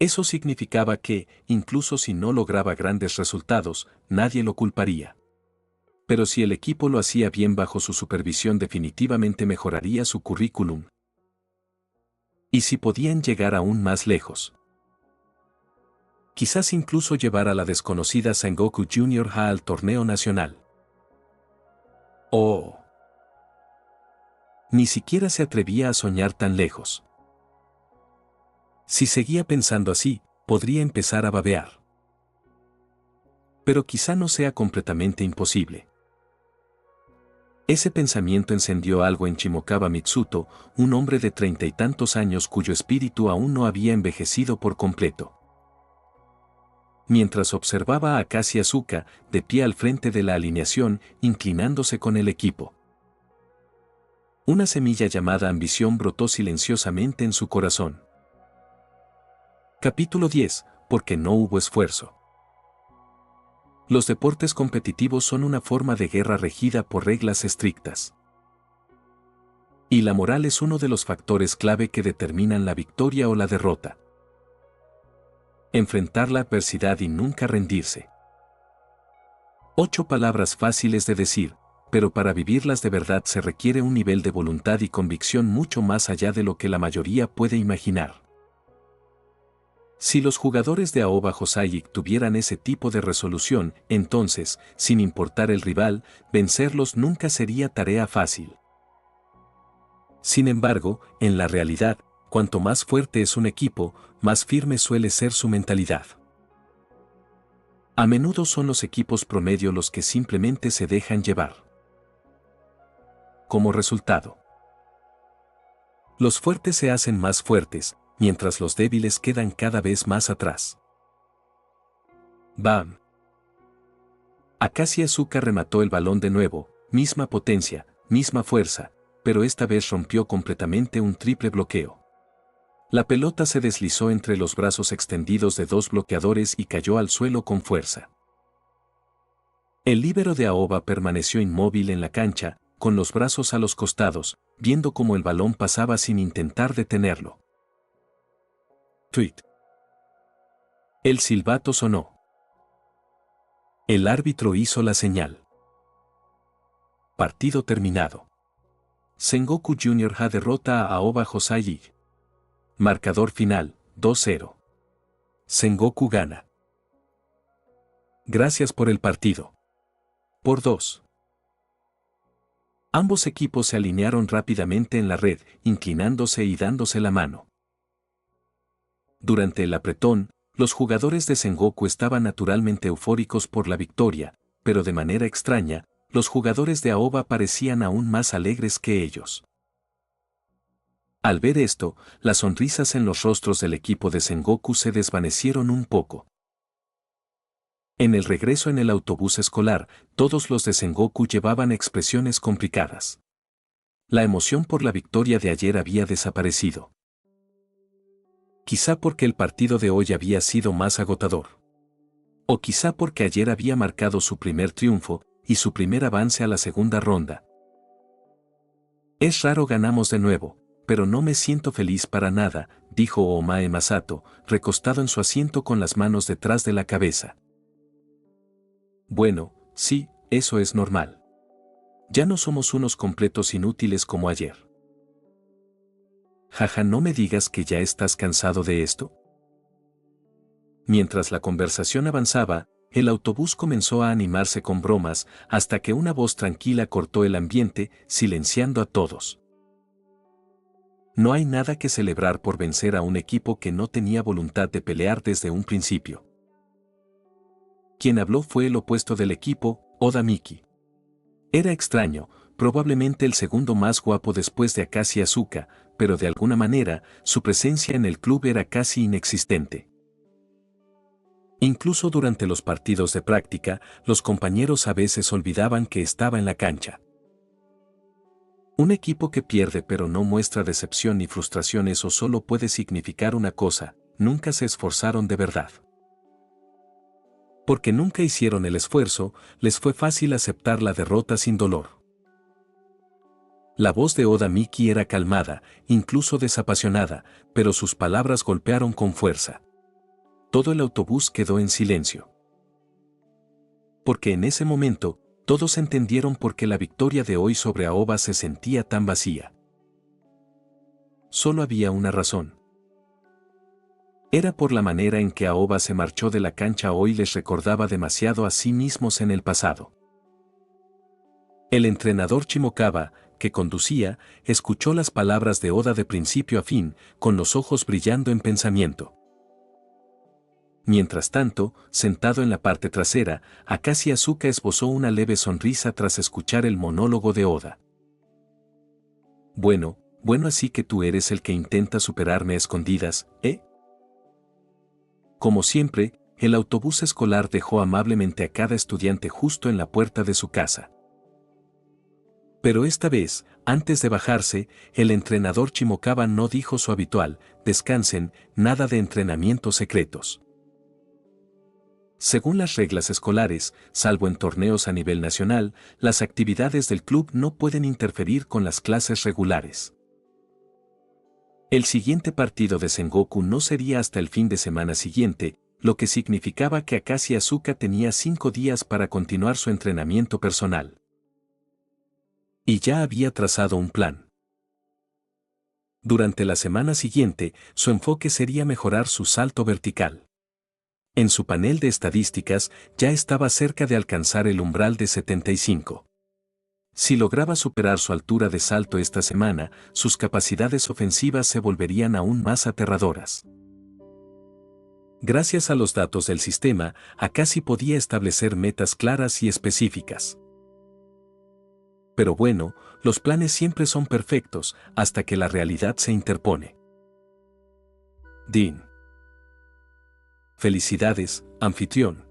Eso significaba que, incluso si no lograba grandes resultados, nadie lo culparía. Pero si el equipo lo hacía bien bajo su supervisión, definitivamente mejoraría su currículum. Y si podían llegar aún más lejos. Quizás incluso llevar a la desconocida Sengoku Junior Ha al torneo nacional. ¡Oh! Ni siquiera se atrevía a soñar tan lejos. Si seguía pensando así, podría empezar a babear. Pero quizá no sea completamente imposible. Ese pensamiento encendió algo en Shimokawa Mitsuto, un hombre de 30 y tantos años cuyo espíritu aún no había envejecido por completo. Mientras observaba a Akashi Asuka, de pie al frente de la alineación, inclinándose con el equipo. Una semilla llamada ambición brotó silenciosamente en su corazón. Capítulo 10. Porque no hubo esfuerzo. Los deportes competitivos son una forma de guerra regida por reglas estrictas. Y la moral es uno de los factores clave que determinan la victoria o la derrota. Enfrentar la adversidad y nunca rendirse. 8 palabras fáciles de decir, pero para vivirlas de verdad se requiere un nivel de voluntad y convicción mucho más allá de lo que la mayoría puede imaginar. Si los jugadores de Aoba Hoseiik tuvieran ese tipo de resolución, entonces, sin importar el rival, vencerlos nunca sería tarea fácil. Sin embargo, en la realidad, cuanto más fuerte es un equipo, más firme suele ser su mentalidad. A menudo son los equipos promedio los que simplemente se dejan llevar. Como resultado, los fuertes se hacen más fuertes, mientras los débiles quedan cada vez más atrás. ¡Bam! Akashi Asuka remató el balón de nuevo, misma potencia, misma fuerza, pero esta vez rompió completamente un triple bloqueo. La pelota se deslizó entre los brazos extendidos de 2 bloqueadores y cayó al suelo con fuerza. El líbero de Aoba permaneció inmóvil en la cancha, con los brazos a los costados, viendo cómo el balón pasaba sin intentar detenerlo. Tweet. El silbato sonó. El árbitro hizo la señal. Partido terminado. Sengoku Junior Ha derrota a Aoba Hoseiik. Marcador final, 2-0. Sengoku gana. Gracias por el partido. Por 2. Ambos equipos se alinearon rápidamente en la red, inclinándose y dándose la mano. Durante el apretón, los jugadores de Sengoku estaban naturalmente eufóricos por la victoria, pero de manera extraña, los jugadores de Aoba parecían aún más alegres que ellos. Al ver esto, las sonrisas en los rostros del equipo de Sengoku se desvanecieron un poco. En el regreso en el autobús escolar, todos los de Sengoku llevaban expresiones complicadas. La emoción por la victoria de ayer había desaparecido. Quizá porque el partido de hoy había sido más agotador. O quizá porque ayer había marcado su primer triunfo y su primer avance a la segunda ronda. Es raro ganamos de nuevo, pero no me siento feliz para nada, dijo Omae Masato, recostado en su asiento con las manos detrás de la cabeza. Bueno, sí, eso es normal. Ya no somos unos completos inútiles como ayer. Jaja, no me digas que ya estás cansado de esto. Mientras la conversación avanzaba, el autobús comenzó a animarse con bromas, hasta que una voz tranquila cortó el ambiente, silenciando a todos. No hay nada que celebrar por vencer a un equipo que no tenía voluntad de pelear desde un principio. Quien habló fue el opuesto del equipo, Oda Miki. Era extraño, probablemente el segundo más guapo después de Akashi Asuka, pero de alguna manera, su presencia en el club era casi inexistente. Incluso durante los partidos de práctica, los compañeros a veces olvidaban que estaba en la cancha. Un equipo que pierde pero no muestra decepción ni frustración, eso solo puede significar una cosa: nunca se esforzaron de verdad. Porque nunca hicieron el esfuerzo, les fue fácil aceptar la derrota sin dolor. La voz de Oda Miki era calmada, incluso desapasionada, pero sus palabras golpearon con fuerza. Todo el autobús quedó en silencio. Porque en ese momento, todos entendieron por qué la victoria de hoy sobre Aoba se sentía tan vacía. Solo había una razón. Era por la manera en que Aoba se marchó de la cancha. Hoy les recordaba demasiado a sí mismos en el pasado. El entrenador Shimokawa, que conducía, escuchó las palabras de Oda de principio a fin, con los ojos brillando en pensamiento. Mientras tanto, sentado en la parte trasera, Akashi Asuka esbozó una leve sonrisa tras escuchar el monólogo de Oda. Bueno, así que tú eres el que intenta superarme a escondidas, ¿eh? Como siempre, el autobús escolar dejó amablemente a cada estudiante justo en la puerta de su casa. Pero esta vez, antes de bajarse, el entrenador Shimokawa no dijo su habitual: descansen, nada de entrenamientos secretos. Según las reglas escolares, salvo en torneos a nivel nacional, las actividades del club no pueden interferir con las clases regulares. El siguiente partido de Sengoku no sería hasta el fin de semana siguiente, lo que significaba que Akashi Asuka tenía 5 días para continuar su entrenamiento personal. Y ya había trazado un plan. Durante la semana siguiente, su enfoque sería mejorar su salto vertical. En su panel de estadísticas, ya estaba cerca de alcanzar el umbral de 75. Si lograba superar su altura de salto esta semana, sus capacidades ofensivas se volverían aún más aterradoras. Gracias a los datos del sistema, Akashi podía establecer metas claras y específicas. Pero bueno, los planes siempre son perfectos hasta que la realidad se interpone. Dean. Felicidades, anfitrión.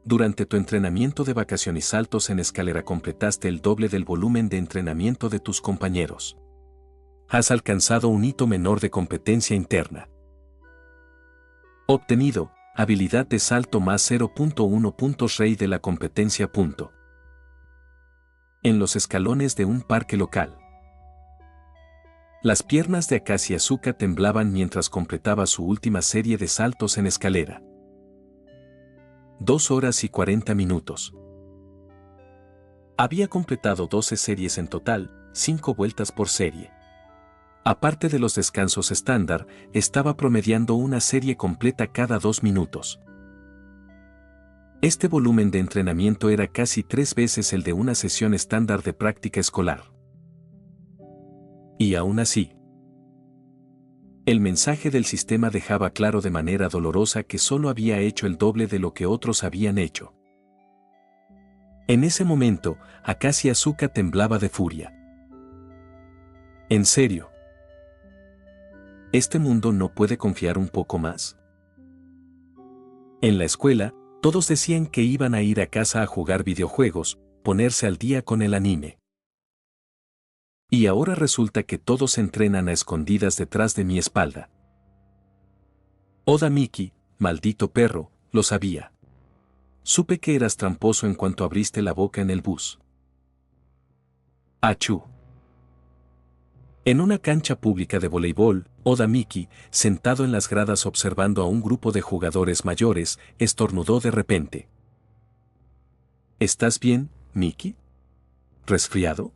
Durante tu entrenamiento de vacación y saltos en escalera completaste el doble del volumen de entrenamiento de tus compañeros. Has alcanzado un hito menor de competencia interna. Obtenido, habilidad de salto más 0.1 puntos rey de la competencia. En los escalones de un parque local. Las piernas de Akashi Asuka temblaban mientras completaba su última serie de saltos en escalera. 2 horas y 40 minutos. Había completado 12 series en total, 5 vueltas por serie. Aparte de los descansos estándar, estaba promediando una serie completa cada 2 minutos. Este volumen de entrenamiento era casi 3 veces el de una sesión estándar de práctica escolar. Y aún así, el mensaje del sistema dejaba claro de manera dolorosa que solo había hecho el doble de lo que otros habían hecho. En ese momento, Akashi Asuka temblaba de furia. ¿En serio? ¿Este mundo no puede confiar un poco más? En la escuela, todos decían que iban a ir a casa a jugar videojuegos, ponerse al día con el anime. Y ahora resulta que todos entrenan a escondidas detrás de mi espalda. Oda Miki, maldito perro, lo sabía. Supe que eras tramposo en cuanto abriste la boca en el bus. Achú. En una cancha pública de voleibol, Oda Miki, sentado en las gradas observando a un grupo de jugadores mayores, estornudó de repente. ¿Estás bien, Miki? ¿Resfriado?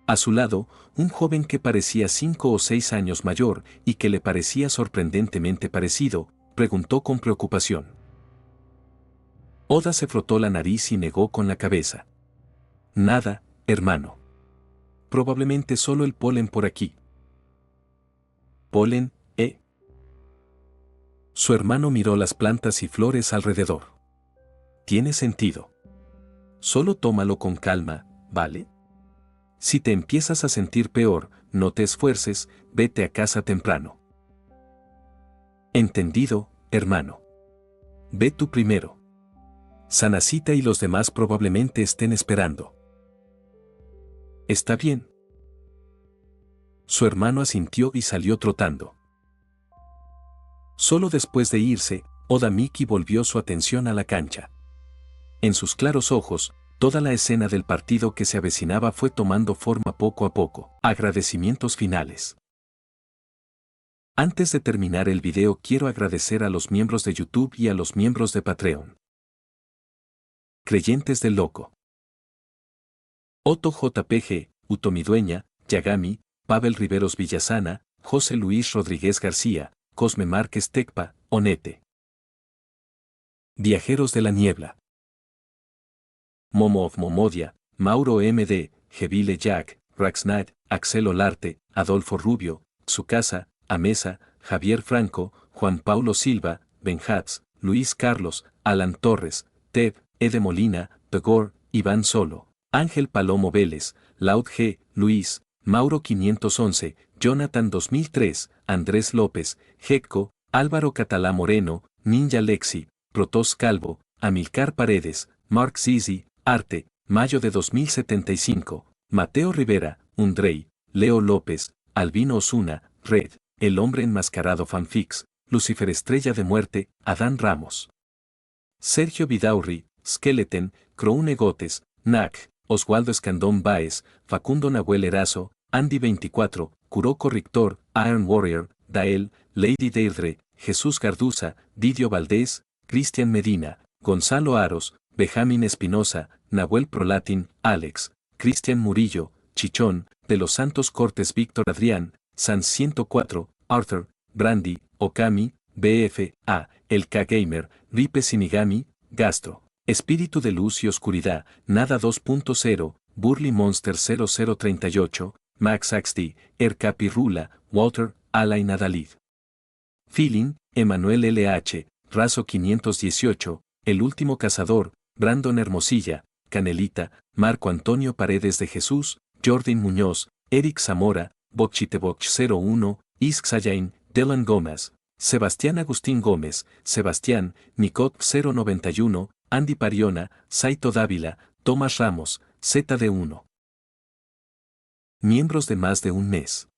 A su lado, un joven que parecía 5 o 6 años mayor y que le parecía sorprendentemente parecido, preguntó con preocupación. Oda se frotó la nariz y negó con la cabeza. Nada, hermano. Probablemente solo el polen por aquí. ¿Polen, eh? Su hermano miró las plantas y flores alrededor. Tiene sentido. Solo tómalo con calma, ¿vale? Si te empiezas a sentir peor, no te esfuerces, vete a casa temprano. Entendido, hermano. Ve tú primero. Sanacita y los demás probablemente estén esperando. ¿Está bien? Su hermano asintió y salió trotando. Solo después de irse, Oda Miki volvió su atención a la cancha. En sus claros ojos, toda la escena del partido que se avecinaba fue tomando forma poco a poco. Agradecimientos finales. Antes de terminar el video quiero agradecer a los miembros de YouTube y a los miembros de Patreon. Creyentes del Loco. Otto JPG, Utomidueña, Yagami, Pavel Riveros Villasana, José Luis Rodríguez García, Cosme Márquez Tecpa, Onete. Viajeros de la Niebla. Momo of Momodia, Mauro MD, Gevile Jack, Raxnad, Axel Olarte, Adolfo Rubio, Tsukasa, Amesa, Javier Franco, Juan Paulo Silva, Benjats, Luis Carlos, Alan Torres, Ted, Ede Molina, Pegor, Iván Solo, Ángel Palomo Vélez, Laud G, Luis, Mauro 511, Jonathan 2003, Andrés López, Jecco, Álvaro Catalá Moreno, Ninja Lexi, Protos Calvo, Amilcar Paredes, Mark Zizi, Arte, Mayo de 2075, Mateo Rivera, Undrey, Leo López, Albino Osuna, Red, El Hombre Enmascarado Fanfics, Lucifer Estrella de Muerte, Adán Ramos. Sergio Vidaurri, Skeleton, Croune Gotes, Nac, Oswaldo Escandón Báez, Facundo Nahuel Erazo, Andy 24, Kuroko Rictor, Iron Warrior, Dael, Lady Deirdre, Jesús Garduza, Didio Valdés, Cristian Medina, Gonzalo Aros, Benjamín Espinosa, Nahuel Prolatin, Alex, Cristian Murillo, Chichón, De los Santos Cortes Víctor Adrián, Sans 104, Arthur, Brandy, Okami, BF, A, El K-Gamer, Ripe Sinigami, Gastro, Espíritu de Luz y Oscuridad, Nada 2.0, Burly Monster 0038, Max XD, Erka Pirrula, Walter, Alain Nadalid. Feeling, Emanuel LH, Razo 518, El Último Cazador, Brandon Hermosilla, Canelita, Marco Antonio Paredes de Jesús, Jordan Muñoz, Eric Zamora, Bochiteboch 01, Isk Sayain, Dylan Gómez, Sebastián Agustín Gómez, Sebastián, Nicot 091, Andy Pariona, Saito Dávila, Tomás Ramos, ZD1. Miembros de más de un mes.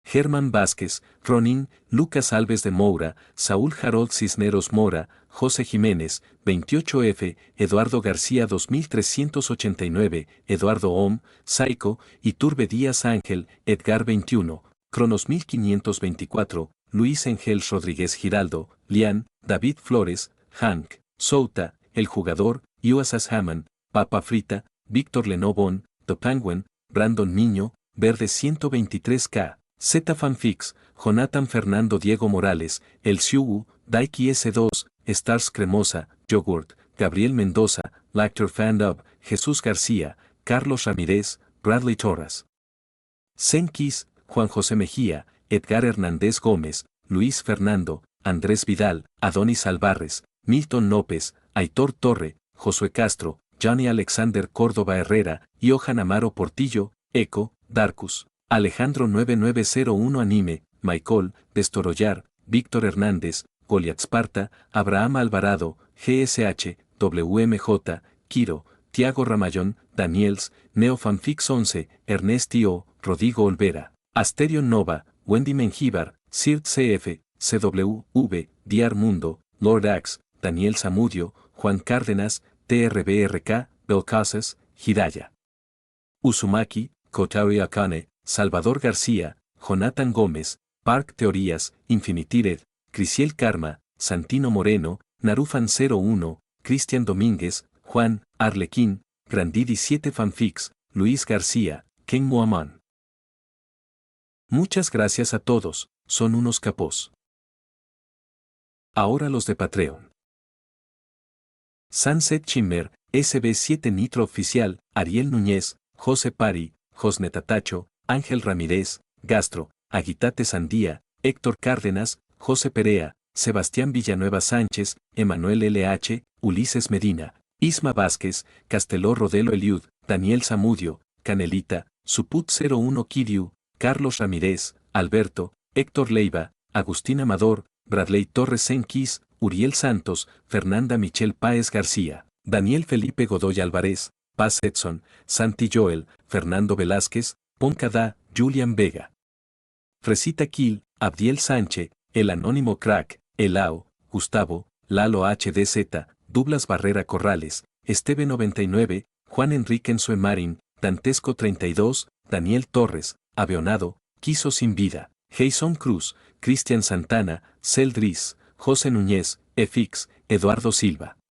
Germán Vázquez, Ronin, Lucas Alves de Moura, Saúl Harold Cisneros Mora, José Jiménez, 28F, Eduardo García 2389, Eduardo Om, Saico, Iturbe Díaz Ángel, Edgar 21, Cronos 1524, Luis Engel Rodríguez Giraldo, Lian, David Flores, Hank, Souta, El Jugador, USS Hammond, Papa Frita, Víctor Lenobón, The Penguin, Brandon Niño, Verde 123K, Z Fanfics, Jonathan Fernando Diego Morales, El Siugu, Daiki S2, Stars Cremosa, Yogurt, Gabriel Mendoza, Lactor Fandub, Jesús García, Carlos Ramírez, Bradley Torres. Senkis, Juan José Mejía, Edgar Hernández Gómez, Luis Fernando, Andrés Vidal, Adonis Alvarez, Milton López, Aitor Torre, Josué Castro, Johnny Alexander Córdoba Herrera, Johan Amaro Portillo, Eco, Darkus, Alejandro 9901 Anime, Michael, Destorollar, Víctor Hernández, Goliath Sparta, Abraham Alvarado, GSH, WMJ, Kiro, Tiago Ramayón, Daniels, Neofanfix 11, Ernestio, Rodrigo Olvera, Asterion Nova, Wendy Mengíbar, Sirt CF, CWV, Diar Mundo, Lord Axe, Daniel Zamudio, Juan Cárdenas, TRBRK, Belcasas, Hidaya. Uzumaki, Kotari Akane, Salvador García, Jonathan Gómez, Park Teorías, Infinited, Crisiel Karma, Santino Moreno, Narufan 01, Cristian Domínguez, Juan, Arlequín, Grandidi 7 Fanfics, Luis García, Ken Muaman. Muchas gracias a todos, son unos capos. Ahora los de Patreon. Sunset Chimmer, SB7 Nitro Oficial, Ariel Núñez, José Pari, Josne Tatacho, Ángel Ramírez, Gastro, Aguitate Sandía, Héctor Cárdenas, José Perea, Sebastián Villanueva Sánchez, Emanuel LH, Ulises Medina, Isma Vázquez, Casteló Rodelo Eliud, Daniel Zamudio, Canelita, Suput 01 Kiriu, Carlos Ramírez, Alberto, Héctor Leiva, Agustín Amador, Bradley Torres Senkis, Uriel Santos, Fernanda Michelle Páez García, Daniel Felipe Godoy Álvarez, Paz Edson, Santi Joel, Fernando Velázquez, Poncada, Julián Vega. Fresita Kill, Abdiel Sánchez, El Anónimo Crack, Elao, Gustavo, Lalo HDZ, Douglas Barrera Corrales, Esteve 99, Juan Enrique Enzue Marín, Dantesco 32, Daniel Torres, Abeonado, Quiso Sin Vida, Jason Cruz, Cristian Santana, Celdris, José Núñez, FX, Eduardo Silva.